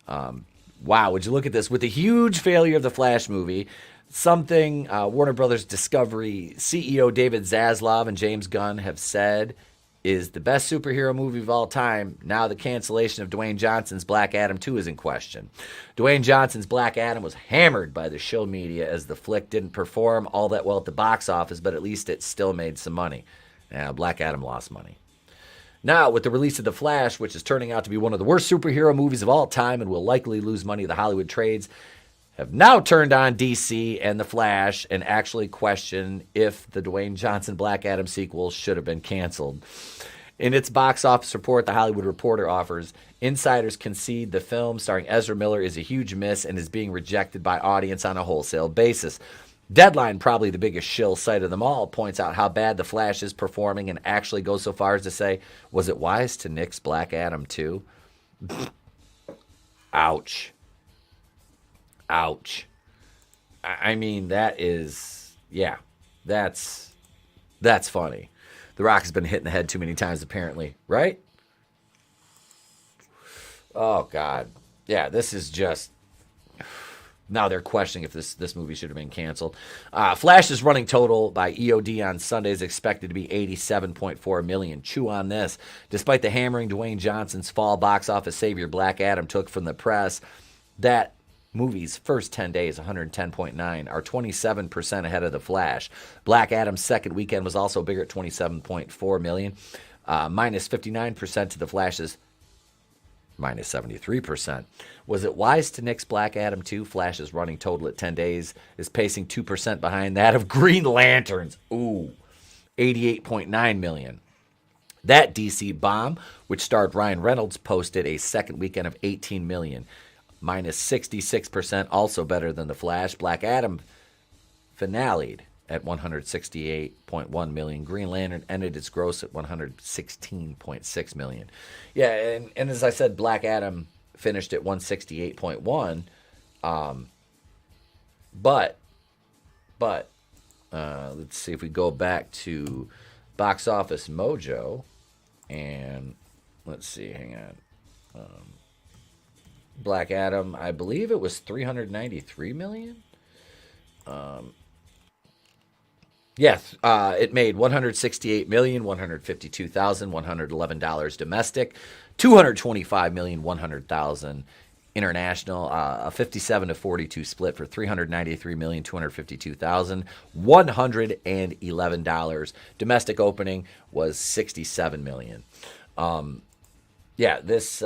Wow, would you look at this? With the huge failure of the Flash movie, something Warner Brothers Discovery CEO David Zaslav and James Gunn have said is the best superhero movie of all time. Now the cancellation of Dwayne Johnson's Black Adam 2 is in question. Dwayne Johnson's Black Adam was hammered by the show media as the flick didn't perform all that well at the box office, but at least it still made some money. Black Adam lost money. Now, with the release of The Flash, which is turning out to be one of the worst superhero movies of all time and will likely lose money, the Hollywood trades have now turned on DC and The Flash and actually question if the Dwayne Johnson Black Adam sequel should have been canceled. In its box office report, The Hollywood Reporter offers, insiders concede the film starring Ezra Miller is a huge miss and is being rejected by audience on a wholesale basis. Deadline, probably the biggest shill site of them all, points out how bad The Flash is performing and actually goes so far as to say, was it wise to nix Black Adam 2? Ouch. Ouch. I mean, that is, yeah, that's funny. The Rock has been hit in the head too many times, apparently, right? Oh, God. Yeah, this is just... Now they're questioning if this movie should have been canceled. Flash's running total by EOD on Sunday is expected to be $87.4 million. Chew on this. Despite the hammering Dwayne Johnson's fall box office savior Black Adam took from the press, that movie's first 10 days, 110.9, are 27% ahead of The Flash. Black Adam's second weekend was also bigger at 27.4 million, minus 59% to The Flash's minus 73%. Was it wise to nix Black Adam 2? Flash's running total at 10 days is pacing 2% behind that of Green Lanterns. Ooh, 88.9 million. That DC bomb, which starred Ryan Reynolds, posted a second weekend of 18 million, minus 66%, also better than The Flash. Black Adam finaled at 168.1 million. Green Lantern ended its gross at 116.6 million. Yeah, and as I said, Black Adam finished at 168.1. But let's see if we go back to Box Office Mojo, and let's see, hang on. Black Adam, I believe it was 393 million. Yes, it made $168,152,111 domestic, $225,100,000 international, a 57-42 split for $393,252,111. Domestic opening was $67 million. Yeah, this.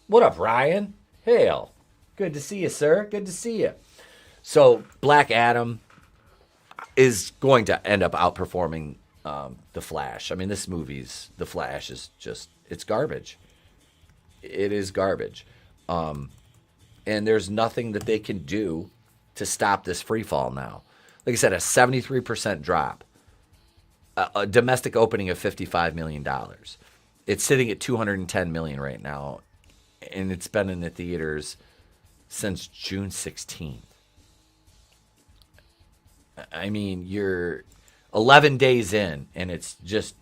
What up, Ryan? Hail. Good to see you, sir. Good to see you. So, Black Adam is going to end up outperforming The Flash. I mean, this movie's The Flash is just, it's garbage. It is garbage. And there's nothing that they can do to stop this free fall now. Like I said, a 73% drop. A domestic opening of $55 million. It's sitting at $210 million right now. And it's been in the theaters since June 16th. I mean, you're 11 days in, and it's just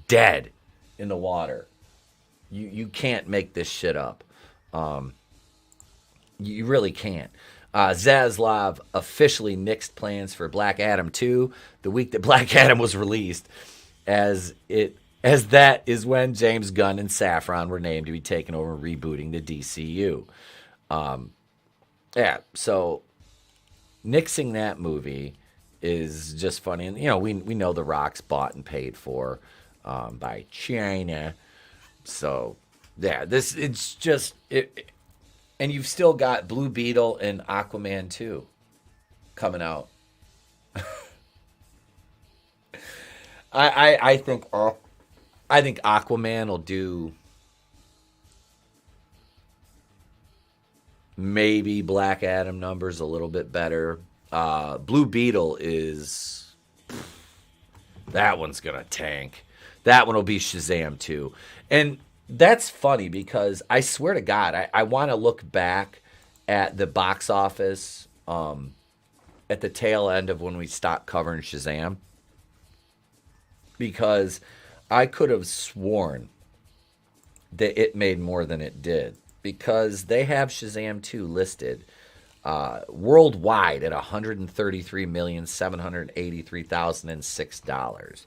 dead in the water. You can't make this shit up. You really can't. Zaslav officially nixed plans for Black Adam 2 the week that Black Adam was released, as that is when James Gunn and Safran were named to be taking over and rebooting the DCU. Yeah, so nixing that movie is just funny. And, you know, we know The Rock's bought and paid for by China. So, yeah, it's just... And you've still got Blue Beetle and Aquaman 2 coming out. I think Aquaman will do maybe Black Adam numbers a little bit better. Blue Beetle is... that one's going to tank. That one will be Shazam 2. And that's funny because I swear to God, I want to look back at the box office at the tail end of when we stopped covering Shazam. Because I could have sworn that it made more than it did. Because they have Shazam 2 listed worldwide at $133,783,006.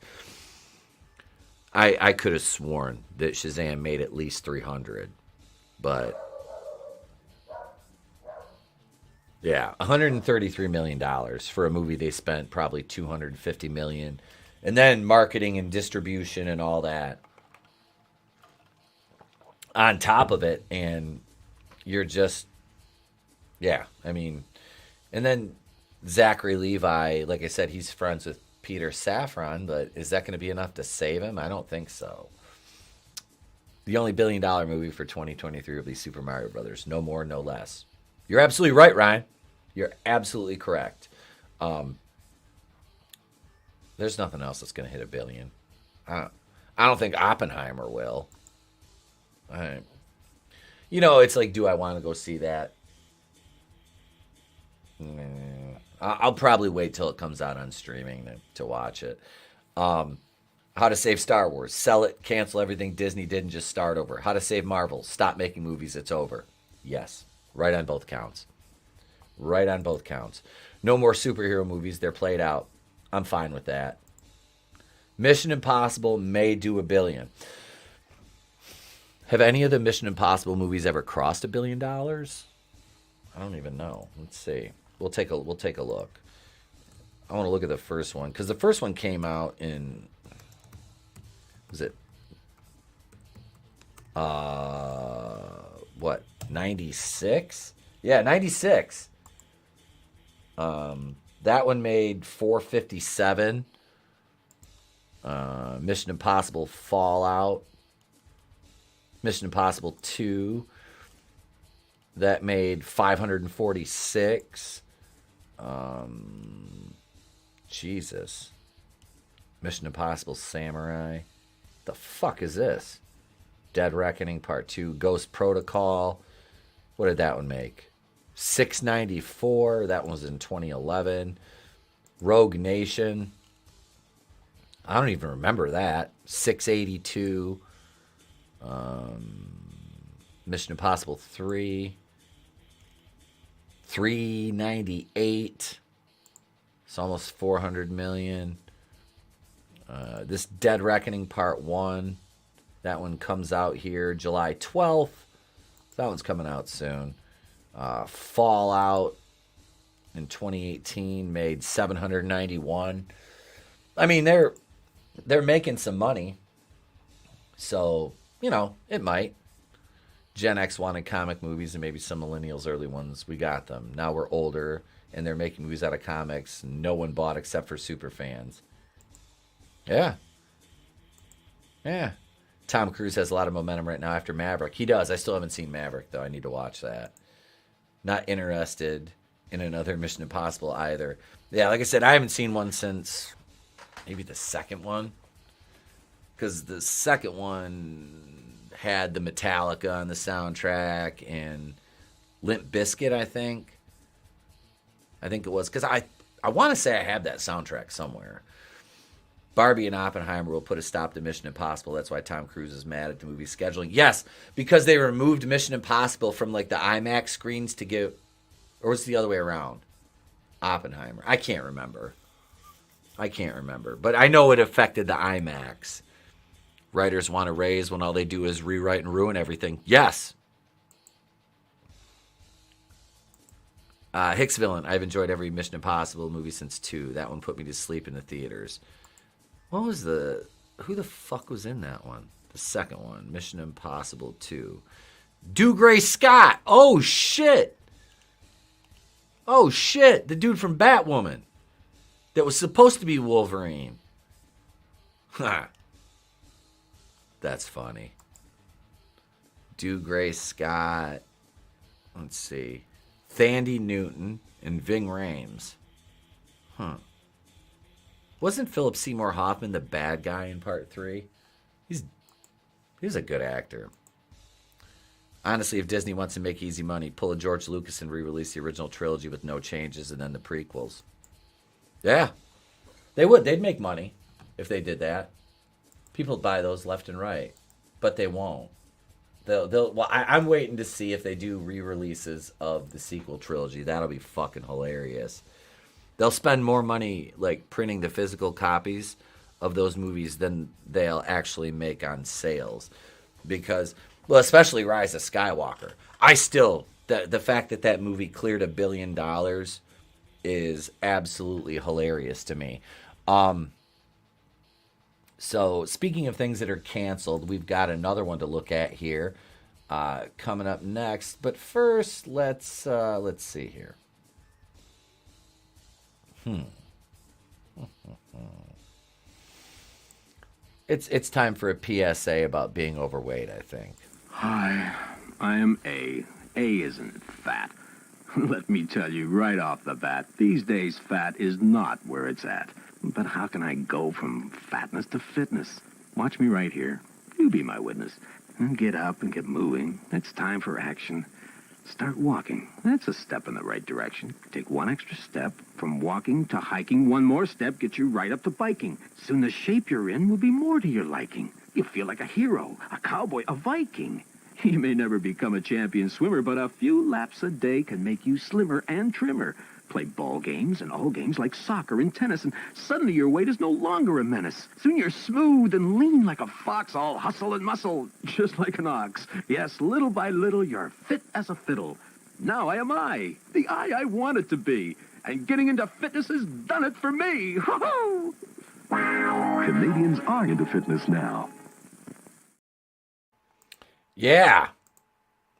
I could have sworn that Shazam made at least 300, but yeah, $133 million for a movie they spent probably $250 million, and then marketing and distribution and all that on top of it, and you're just, yeah, I mean, and then Zachary Levi, like I said, he's friends with Peter Safran, but is that going to be enough to save him? I don't think so. The only $1 billion movie for 2023 will be Super Mario Brothers. No more, no less. You're absolutely right, Ryan. You're absolutely correct. There's nothing else that's going to hit $1 billion. I don't think Oppenheimer will. You know, it's like, do I want to go see that? I'll probably wait till it comes out on streaming to watch it. How to Save Star Wars. Sell it, cancel everything Disney did, and just start over. How to Save Marvel. Stop making movies, it's over. Yes. Right on both counts. Right on both counts. No more superhero movies. They're played out. I'm fine with that. Mission Impossible may do $1 billion. Have any of the Mission Impossible movies ever crossed $1 billion? I don't even know. Let's see. We'll take a look. I want to look at the first one because the first one came out in, was it what, 96? Yeah, 96. That one made 457. Mission Impossible Fallout. Mission Impossible 2. That made 546. Jesus. Mission Impossible Samurai. The fuck is this? Dead Reckoning Part 2. Ghost Protocol. What did that one make? 694. That one was in 2011. Rogue Nation. I don't even remember that. 682. Mission Impossible 3. 398. It's almost 400 million. This Dead Reckoning Part 1. That one comes out here July 12th. That one's coming out soon. Fallout in 2018 made 791. I mean, they're making some money. So, it might. Gen X wanted comic movies, and maybe some millennials, early ones, we got them. Now we're older, and they're making movies out of comics. No one bought except for super fans. Yeah. Yeah. Tom Cruise has a lot of momentum right now after Maverick. He does. I still haven't seen Maverick, though. I need to watch that. Not interested in another Mission Impossible either. Yeah, like I said, I haven't seen one since maybe the second one. Because the second one had the Metallica on the soundtrack and Limp Bizkit, I think. I think it was. Because I want to say I have that soundtrack somewhere. Barbie and Oppenheimer will put a stop to Mission Impossible. That's why Tom Cruise is mad at the movie scheduling. Yes, because they removed Mission Impossible from like the IMAX screens to give, or was it the other way around? Oppenheimer. I can't remember. But I know it affected the IMAX. Writers want to raise when all they do is rewrite and ruin everything. Yes. Hicks Villain. I've enjoyed every Mission Impossible movie since 2. That one put me to sleep in the theaters. What was who the fuck was in that one? The second one, Mission Impossible 2. Dougray Scott. Oh, shit. The dude from Batwoman that was supposed to be Wolverine. Ha. That's funny. Dougray Scott. Let's see. Thandie Newton and Ving Rhames. Huh. Wasn't Philip Seymour Hoffman the bad guy in Part 3? He's a good actor. Honestly, if Disney wants to make easy money, pull a George Lucas and re-release the original trilogy with no changes and then the prequels. Yeah. They would. They'd make money if they did that. People buy those left and right. But they won't. I'm waiting to see if they do re-releases of the sequel trilogy. That'll be fucking hilarious. They'll spend more money like printing the physical copies of those movies than they'll actually make on sales. Because, well, especially Rise of Skywalker. The fact that movie cleared $1 billion is absolutely hilarious to me. So speaking of things that are canceled, we've got another one to look at here coming up next. But first, let's see here. It's time for a PSA about being overweight, I think. Hi, I am A. A isn't fat. Let me tell you right off the bat, these days fat is not where it's at. But how can I go from fatness to fitness? Watch me right here. You be my witness. And get up and get moving. It's time for action. Start walking. That's a step in the right direction. Take one extra step. From walking to hiking, one more step gets you right up to biking. Soon the shape you're in will be more to your liking. You'll feel like a hero, a cowboy, a Viking. You may never become a champion swimmer, but a few laps a day can make you slimmer and trimmer. Play ball games and all games like soccer and tennis, and suddenly your weight is no longer a menace. Soon you're smooth and lean like a fox, all hustle and muscle, just like an ox. Yes, little by little, you're fit as a fiddle. Now I am I, the I wanted to be. And getting into fitness has done it for me. Ho-ho! Canadians are into fitness now. Yeah.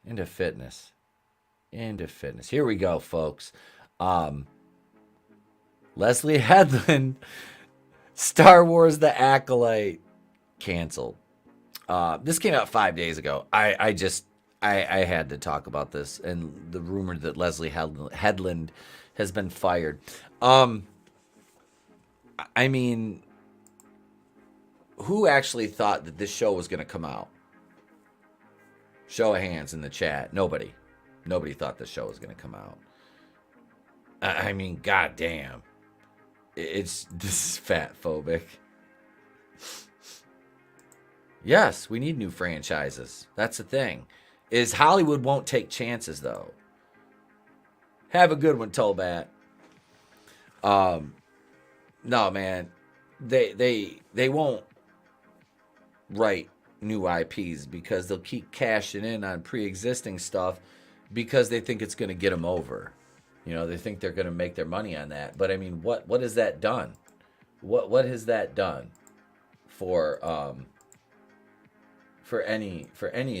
Into fitness. Into fitness. Here we go, folks. Leslie Headland, Star Wars The Acolyte, canceled. This came out 5 days ago. I had to talk about this and the rumor that Leslie Headland has been fired. I mean, who actually thought that this show was going to come out? Show of hands in the chat. Nobody thought this show was going to come out. I mean, goddamn. This is fat phobic. Yes, we need new franchises. That's the thing. Is Hollywood won't take chances, though. Have a good one, Tobat. No, man. They won't write new IPs because they'll keep cashing in on pre-existing stuff because they think it's going to get them over. You know, they think they're going to make their money on that. But I mean, what has that done? What has that done for any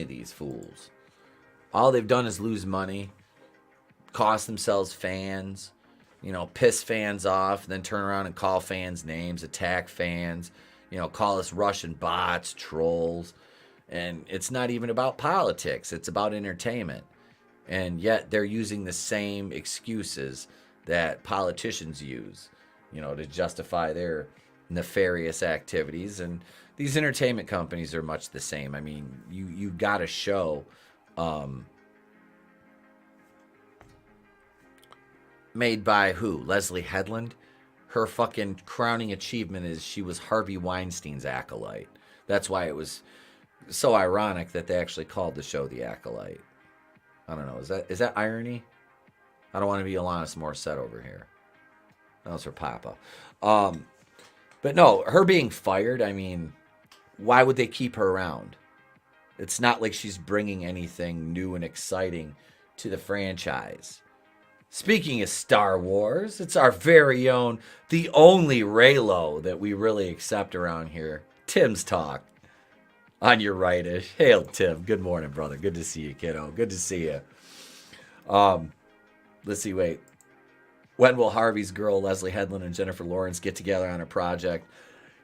of these fools? All they've done is lose money, cost themselves fans, you know, piss fans off, then turn around and call fans names, attack fans, you know, call us Russian bots, trolls. And it's not even about politics. It's about entertainment. And yet they're using the same excuses that politicians use, you know, to justify their nefarious activities. And these entertainment companies are much the same. I mean, you got to show made by who? Leslie Headland. Her fucking crowning achievement is she was Harvey Weinstein's acolyte. That's why it was so ironic that they actually called the show The Acolyte. I don't know. Is that irony? I don't want to be Alanis Morissette over here. That was her papa. But no, her being fired, I mean, why would they keep her around? It's not like she's bringing anything new and exciting to the franchise. Speaking of Star Wars, it's our very own, the only Raylo that we really accept around here. Tim's Talk. On your rightish. Hail, Tim. Good morning, brother. Good to see you, kiddo. Good to see you. Let's see, wait. When will Harvey's girl, Leslie Headland, and Jennifer Lawrence get together on a project?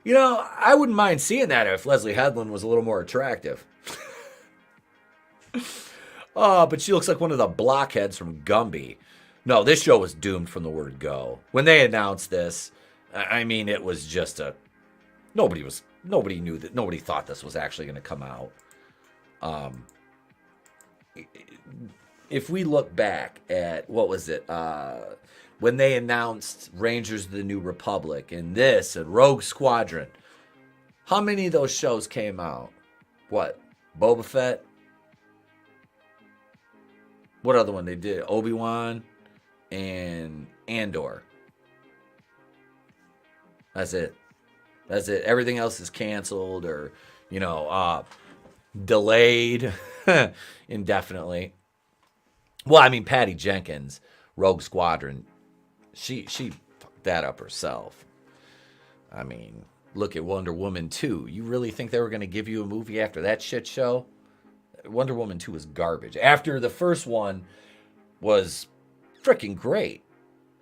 You know, I wouldn't mind seeing that if Leslie Headland was a little more attractive. But she looks like one of the blockheads from Gumby. No, this show was doomed from the word go. When they announced this, I mean, it was just a... Nobody knew that. Nobody thought this was actually going to come out. If we look back at, what was it? When they announced Rangers of the New Republic and this and Rogue Squadron, how many of those shows came out? What? Boba Fett? What other one they did? Obi-Wan and Andor. That's it. Everything else is canceled or, you know, delayed indefinitely. Well, I mean, Patty Jenkins, Rogue Squadron, she fucked that up herself. I mean, look at Wonder Woman 2. You really think they were going to give you a movie after that shit show? Wonder Woman 2 was garbage. After the first one was freaking great.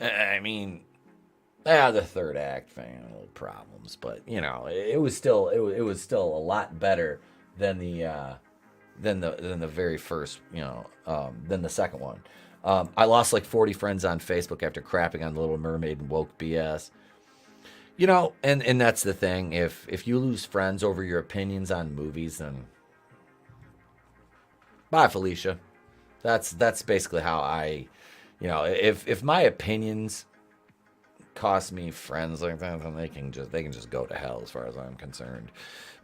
I mean... the third act thing, little problems, but you know, it was still a lot better than the very first, you know, than the second one. I lost like 40 friends on Facebook after crapping on The Little Mermaid and woke BS. You know, and that's the thing. If you lose friends over your opinions on movies, then bye, Felicia. That's basically how I, you know, if my opinions cost me friends like that, then they can just go to hell as far as I'm concerned.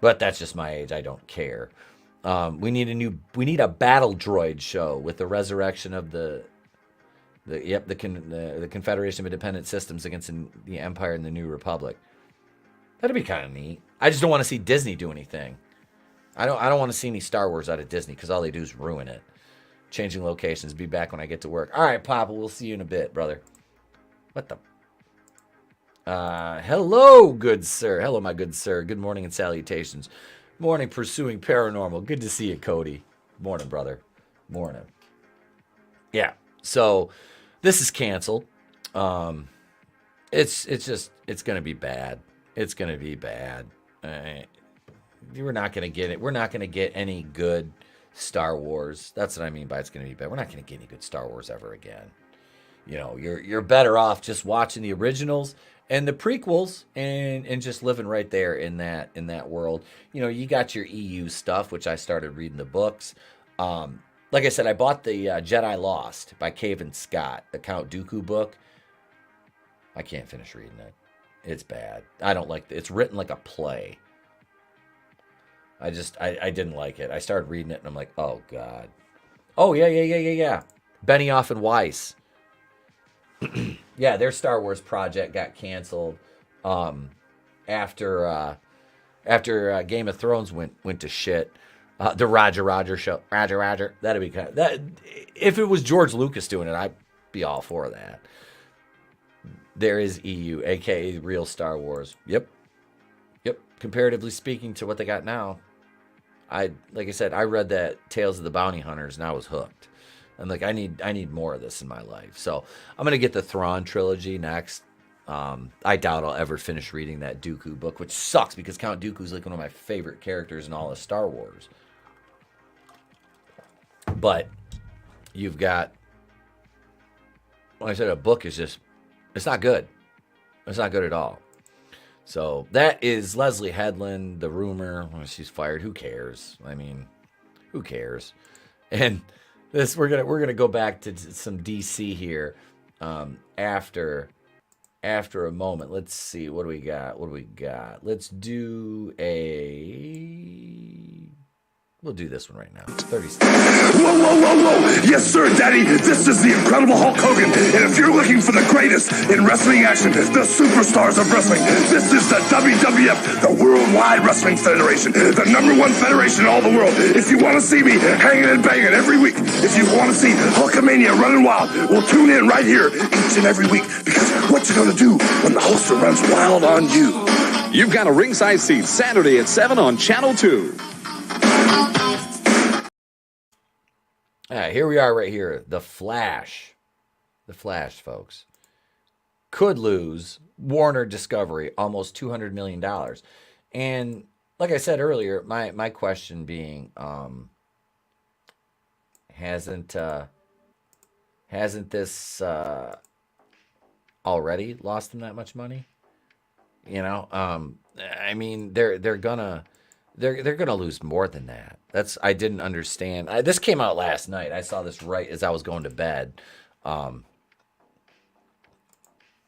But that's just my age. I don't care. We need a battle droid show with the resurrection of the Confederation of Independent Systems against the Empire and the New Republic. That'd be kind of neat. I just don't want to see Disney do anything. I don't want to see any Star Wars out of Disney because all they do is ruin it. Changing locations. Be back when I get to work. All right, Papa. We'll see you in a bit, brother. What the? Hello, good sir. Hello, my good sir. Good morning and salutations. Morning, pursuing paranormal. Good to see you, Cody. Morning, brother. Morning. Yeah. So this is canceled. It's going to be bad. It's going to be bad. We're not going to get it. We're not going to get any good Star Wars. That's what I mean by it's going to be bad. We're not going to get any good Star Wars ever again. You know, you're better off just watching the originals and the prequels and just living right there in that world. You know, you got your EU stuff, which I started reading the books. Like I said, I bought the Jedi Lost by Cavan Scott, the Count Dooku book. I can't finish reading it. It's bad. I don't like it. It's written like a play. I didn't like it. I started reading it and I'm like, oh God. Oh yeah. Benioff and Weiss. Yeah, their Star Wars project got canceled after Game of Thrones went to shit. The Roger show. Roger. That'd be kind of that. If it was George Lucas doing it, I'd be all for that. There is EU, aka real Star Wars. Yep. Comparatively speaking to what they got now, like I said, I read that Tales of the Bounty Hunters and I was hooked. I'm like, I need more of this in my life. So I'm gonna get the Thrawn trilogy next. I doubt I'll ever finish reading that Dooku book, which sucks because Count Dooku's like one of my favorite characters in all of Star Wars. But you've got, like I said, a book is just, it's not good. It's not good at all. So that is Leslie Headland, the rumor. Well, she's fired. Who cares? I mean, who cares? And this, we're gonna go back to some DC here after a moment. Let's see, what do we got? Let's do we'll do this one right now. 30 seconds. Whoa. Yes, sir, Daddy. This is the Incredible Hulk Hogan. And if you're looking for the greatest in wrestling action, the superstars of wrestling, this is the WWF, the Worldwide Wrestling Federation, the #1 federation in all the world. If you want to see me hanging and banging every week, if you want to see Hulkamania running wild, well, tune in right here each and every week. Because what you going to do when the Hulkster runs wild on you? You've got a ringside seat Saturday at 7 on Channel 2. All right, here we are right here. The Flash, folks, could lose Warner Discovery almost $200 million. And like I said earlier, my question being, hasn't this already lost them that much money? You know, I mean, they're gonna lose more than that. I didn't understand. This came out last night. I saw this right as I was going to bed. But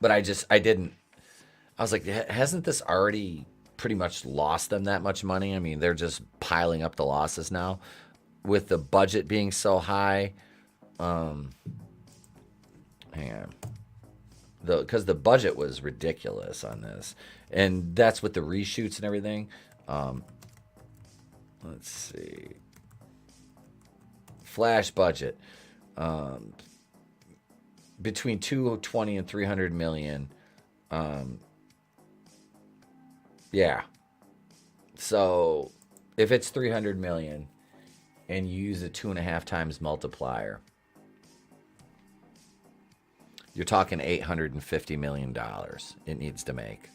I was like, hasn't this already pretty much lost them that much money? I mean, they're just piling up the losses now with the budget being so high. Hang on. Because the budget was ridiculous on this. And that's with the reshoots and everything. Let's see. Flash budget. Between 220 and 300 million. Yeah. So if it's 300 million and you use a 2.5 times multiplier, you're talking $850 million it needs to make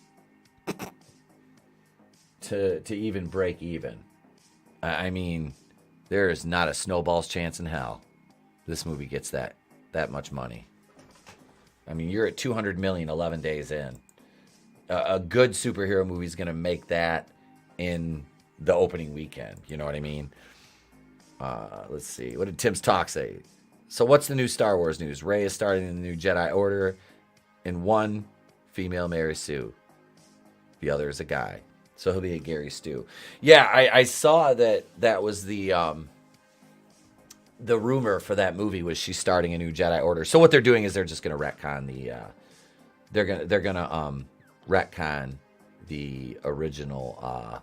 to even break even. I mean, there is not a snowball's chance in hell this movie gets that much money. I mean, you're at 200 million 11 days in. A good superhero movie is going to make that in the opening weekend. You know what I mean? Let's see. What did Tim's Talk say? So what's the new Star Wars news? Rey is starting the new Jedi Order, and one female Mary Sue. The other is a guy. So he'll be a Gary Stu. Yeah, I saw that was the rumor for that movie was she's starting a new Jedi Order. So what they're doing is they're just going to retcon they're gonna retcon the original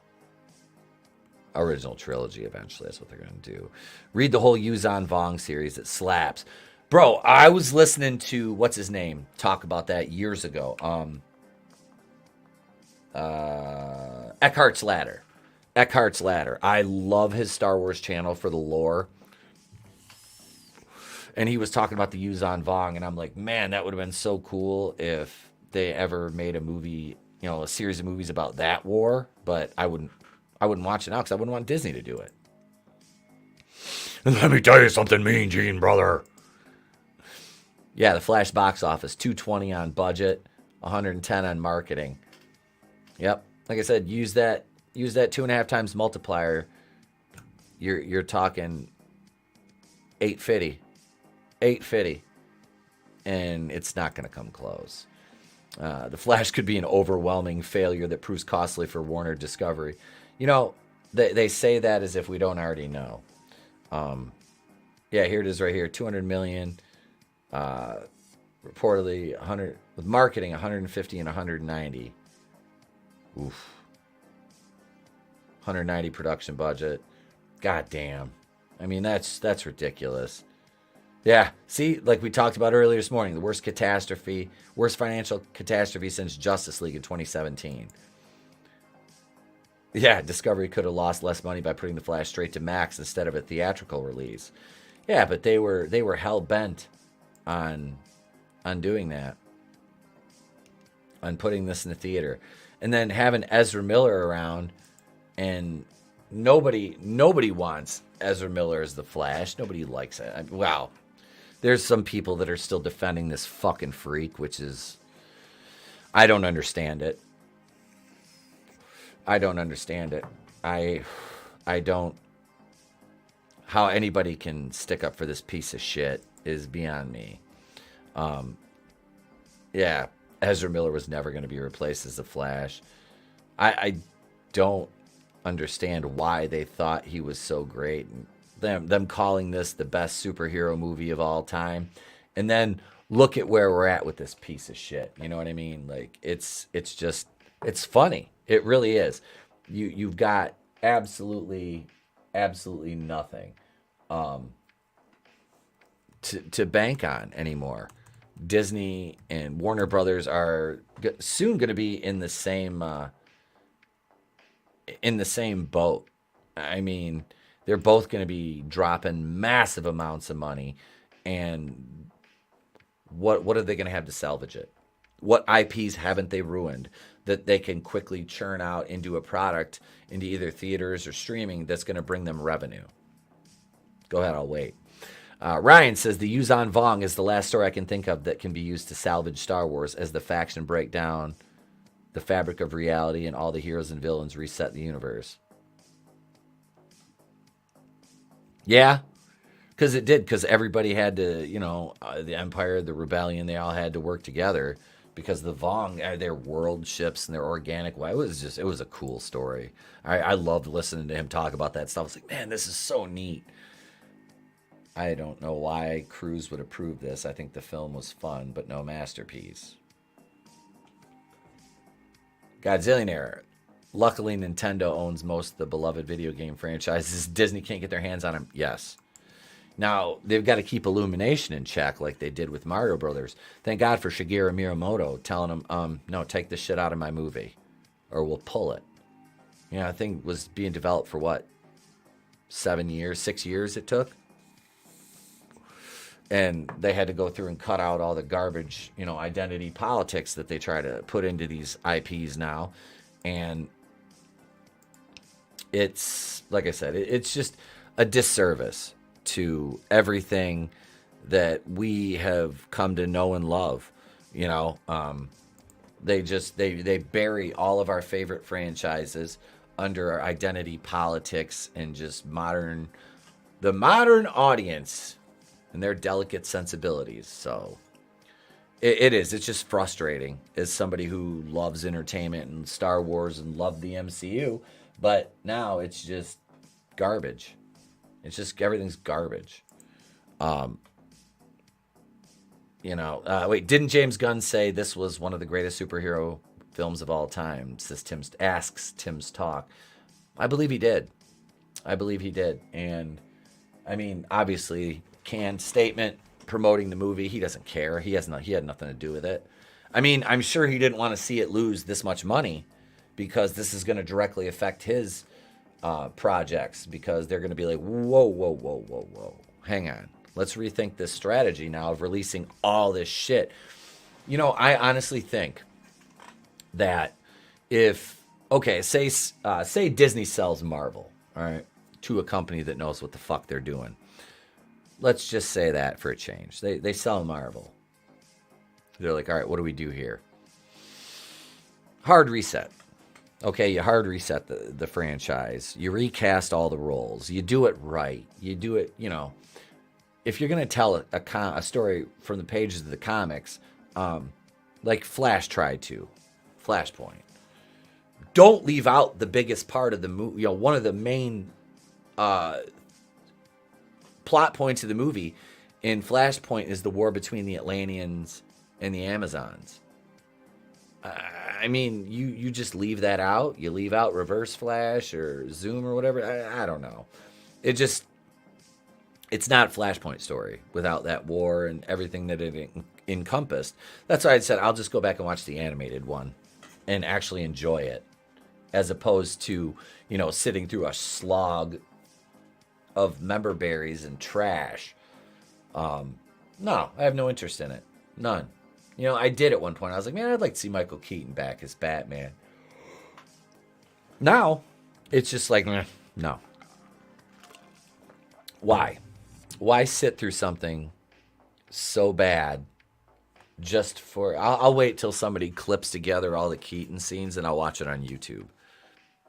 original trilogy eventually. That's what they're going to do. Read the whole Yuzan Vong series. It slaps. Bro, I was listening to, what's his name, talk about that years ago. Eckhart's Ladder. Eckhart's Ladder. I love his Star Wars channel for the lore. And he was talking about the Yuzan Vong, and I'm like, man, that would have been so cool if they ever made a movie, you know, a series of movies about that war. But I wouldn't watch it now because I wouldn't want Disney to do it. And let me tell you something mean, Gene, brother. Yeah, the Flash box office, $220 on budget, $110 on marketing. Yep, like I said, use that 2.5 times multiplier. You're talking $850. $850, and it's not going to come close. The Flash could be an overwhelming failure that proves costly for Warner Discovery. You know, they say that as if we don't already know. Yeah, here it is right here, $200 million. Reportedly 100 with marketing, 150 and 190. Oof. 190 production budget. God damn. I mean, that's ridiculous. Yeah, see, like we talked about earlier this morning, the worst financial catastrophe since Justice League in 2017. Yeah, Discovery could have lost less money by putting the Flash straight to Max instead of a theatrical release. Yeah, but they were hell bent on doing that, on putting this in the theater, and then having Ezra Miller around, and nobody wants Ezra Miller as the Flash. Nobody likes it. Wow. There's some people that are still defending this fucking freak, which is, I don't understand it. I don't how anybody can stick up for this piece of shit is beyond me. Yeah, Ezra Miller was never going to be replaced as the Flash. I don't understand why they thought he was so great. Them calling this the best superhero movie of all time, and then look at where we're at with this piece of shit. You know what I mean? Like it's funny. It really is. You've got absolutely nothing to bank on anymore. Disney and Warner Brothers are soon going to be in the same boat. I mean, they're both going to be dropping massive amounts of money, and what are they going to have to salvage it? What IPs haven't they ruined that they can quickly churn out into a product, into either theaters or streaming that's going to bring them revenue? Go ahead, I'll wait. Ryan says the Yuzan Vong is the last story I can think of that can be used to salvage Star Wars as the faction break down the fabric of reality and all the heroes and villains reset the universe. Yeah, because it did. Because everybody had to, the Empire, the Rebellion, they all had to work together because the Vong, their world ships and their organic. Well, it was a cool story. I loved listening to him talk about that stuff. I was like, man, this is so neat. I don't know why Cruise would approve this. I think the film was fun, but no masterpiece. Godzillionaire. Luckily, Nintendo owns most of the beloved video game franchises. Disney can't get their hands on them. Yes. Now, they've got to keep Illumination in check like they did with Mario Brothers. Thank God for Shigeru Miyamoto telling them, no, take this shit out of my movie or we'll pull it. I think it was being developed for what? 6 years it took? And they had to go through and cut out all the garbage, identity politics that they try to put into these IPs now. And it's, like I said, it's just a disservice to everything that we have come to know and love. They bury all of our favorite franchises under our identity politics and just the modern audience and their delicate sensibilities. So it's just frustrating as somebody who loves entertainment and Star Wars and loved the MCU, but now it's just garbage. It's just everything's garbage. Wait, didn't James Gunn say this was one of the greatest superhero films of all time? Asks Tim's Talk. I believe he did. I believe he did. And, I mean, obviously, canned statement promoting the movie. He doesn't care. He had nothing to do with it. I mean, I'm sure he didn't want to see it lose this much money because this is going to directly affect his projects because they're going to be like, whoa. Hang on. Let's rethink this strategy now of releasing all this shit. You know, I honestly think that if, okay, say Disney sells Marvel, all right, to a company that knows what the fuck they're doing. Let's just say that for a change. They sell Marvel. They're like, all right, what do we do here? Hard reset. Okay, you hard reset the franchise. You recast all the roles. You do it right. You do it, you know. If you're going to tell a story from the pages of the comics, like Flash tried to, Flashpoint, don't leave out the biggest part of the movie. You know, one of the main plot points of the movie in Flashpoint is the war between the Atlanteans and the Amazons. I mean, you just leave that out. You leave out Reverse Flash or Zoom or whatever. I don't know. It's not a Flashpoint story without that war and everything that it encompassed. That's why I said I'll just go back and watch the animated one and actually enjoy it, as opposed to, you know, sitting through a slog of member berries and trash. No, I have no interest in it. None. You know, I did at one point. I was like, man, I'd like to see Michael Keaton back as Batman. Now, it's just like, no. Why? Why sit through something so bad just for... I'll wait till somebody clips together all the Keaton scenes and I'll watch it on YouTube.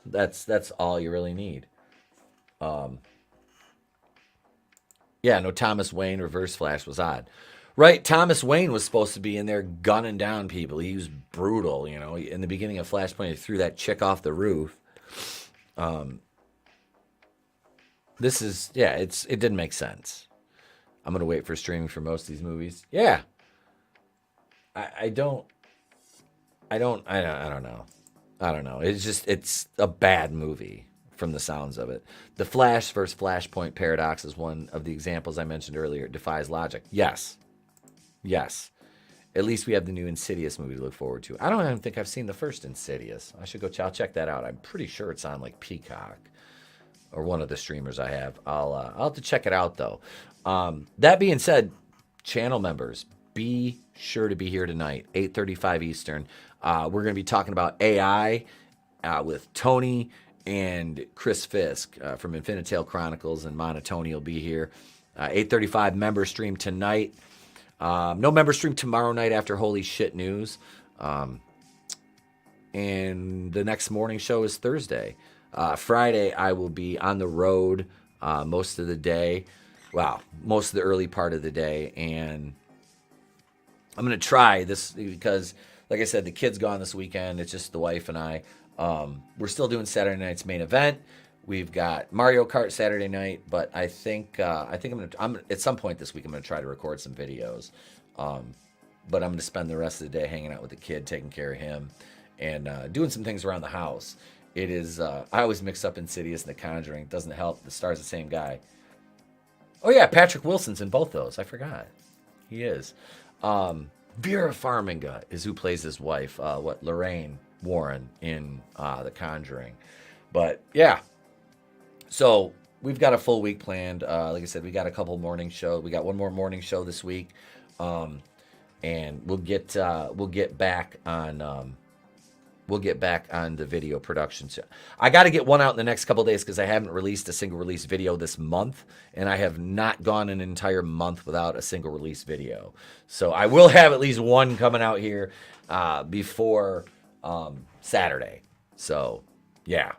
That's all you really need. Yeah, no, Thomas Wayne Reverse Flash was odd. Right, Thomas Wayne was supposed to be in there gunning down people. He was brutal, you know. In the beginning of Flashpoint, he threw that chick off the roof. This is, yeah, it didn't make sense. I'm going to wait for streaming for most of these movies. Yeah. I don't know. I don't know. It's a bad movie from the sounds of it. The Flash versus Flashpoint paradox is one of the examples I mentioned earlier. It defies logic. Yes. At least we have the new Insidious movie to look forward to. I don't even think I've seen the first Insidious. I'll check that out. I'm pretty sure it's on like Peacock or one of the streamers I have. I'll have to check it out though. That being said, channel members, be sure to be here tonight, 8:35 Eastern. We're going to be talking about AI with Tony and Chris Fisk from Infinitale Chronicles, and monoTony will be here. 8:35 member stream tonight. No member stream tomorrow night after Holy Shit News. And the next morning show is Thursday. Friday, I will be on the road most of the day. Wow, most of the early part of the day. And I'm going to try this because, like I said, the kid's gone this weekend. It's just the wife and I. We're still doing Saturday night's main event. We've got Mario Kart Saturday night, but I think I'm at some point this week I'm gonna try to record some videos. But I'm gonna spend the rest of the day hanging out with the kid, taking care of him, and doing some things around the house. It is I always mix up Insidious and The Conjuring. It doesn't help. The star's the same guy. Oh yeah, Patrick Wilson's in both those. I forgot. He is. Vera Farmiga is who plays his wife. Lorraine Warren in The Conjuring. But yeah. So we've got a full week planned. Like I said, we got a couple morning shows. We got one more morning show this week, and we'll get back on the video production. I got to get one out in the next couple of days because I haven't released a single release video this month, and I have not gone an entire month without a single release video. So I will have at least one coming out here before Saturday. So yeah.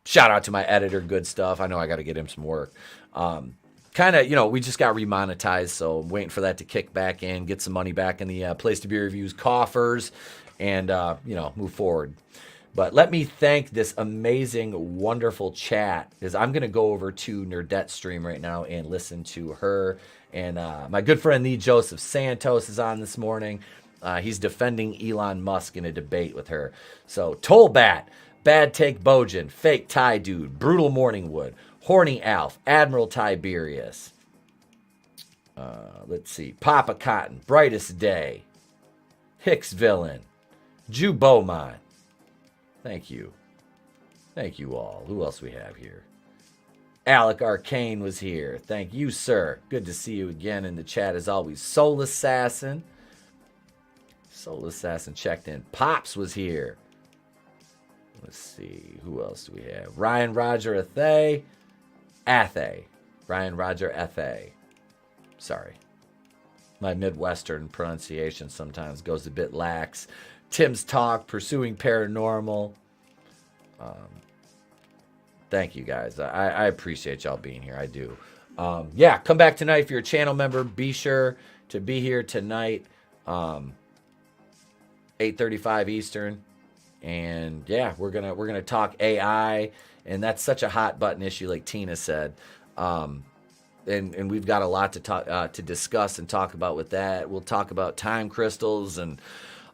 Shout out to my editor, Goodstuff. I know I got to get him some work. Kind of, we just got remonetized, so I'm waiting for that to kick back in, get some money back in the Place to Be Reviews coffers, and, move forward. But let me thank this amazing, wonderful chat, because I'm going to go over to Nerdette's stream right now and listen to her. And my good friend, the Joseph Santos, is on this morning. He's defending Elon Musk in a debate with her. So, Tollbat, Bad Take Bojan, Fake Ty Dude, Brutal Morningwood, Horny Alf, Admiral Tiberius. Let's see. Papa Cotton, Brightest Day, Hicks Villain, Jew Beaumont. Thank you. Thank you all. Who else we have here? Alec Arcane was here. Thank you, sir. Good to see you again in the chat as always. Soul Assassin. Soul Assassin checked in. Pops was here. Let's see. Who else do we have? Ryan Roger Athe. Ryan Roger Athe. Sorry. My Midwestern pronunciation sometimes goes a bit lax. Tim's Talk, Pursuing Paranormal. Thank you, guys. I appreciate y'all being here. I do. Yeah, come back tonight if you're a channel member. Be sure to be here tonight, 8:35 Eastern. And yeah, we're gonna talk AI, and that's such a hot button issue, like Tina said. And we've got a lot to discuss and talk about with that. We'll talk about time crystals and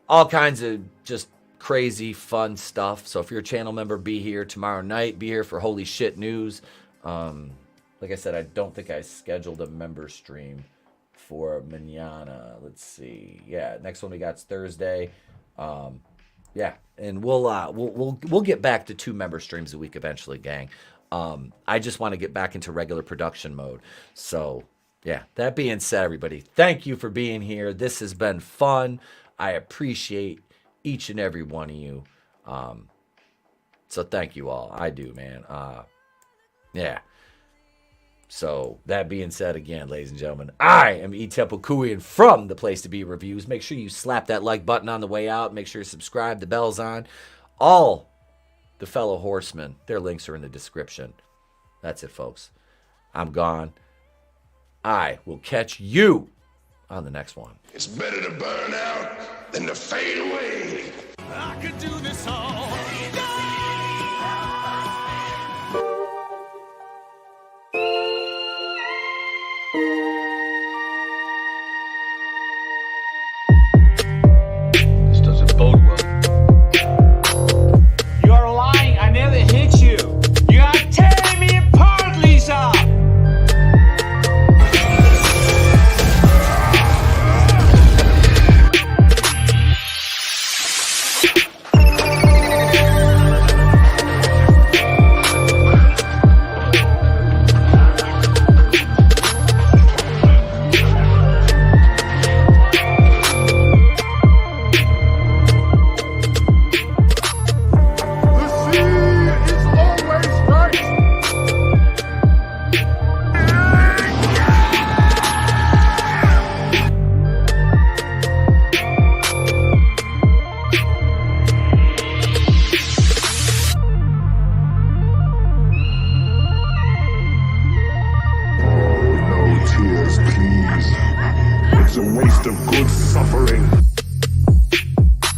all kinds of just crazy fun stuff. So if you're a channel member, be here tomorrow night. Be here for Holy Shit News. Like I said, I don't think I scheduled a member stream for mañana. Let's see. Yeah, next one we got is Thursday. Yeah, and we'll get back to 2 member streams a week eventually, gang. I just want to get back into regular production mode. So, yeah, that being said, everybody, thank you for being here. This has been fun. I appreciate each and every one of you. So thank you all. I do, man. Yeah. So that being said, again, ladies and gentlemen, I am Etep Okuian from The Place to Be Reviews. Make sure you slap that like button on the way out. Make sure you subscribe. The bell's on. All the fellow horsemen, their links are in the description. That's it, folks. I'm gone. I will catch you on the next one. It's better to burn out than to fade away. I could do this all. This doesn't bode well. You're lying. I never hit you. You are tearing me apart, Lisa. The sea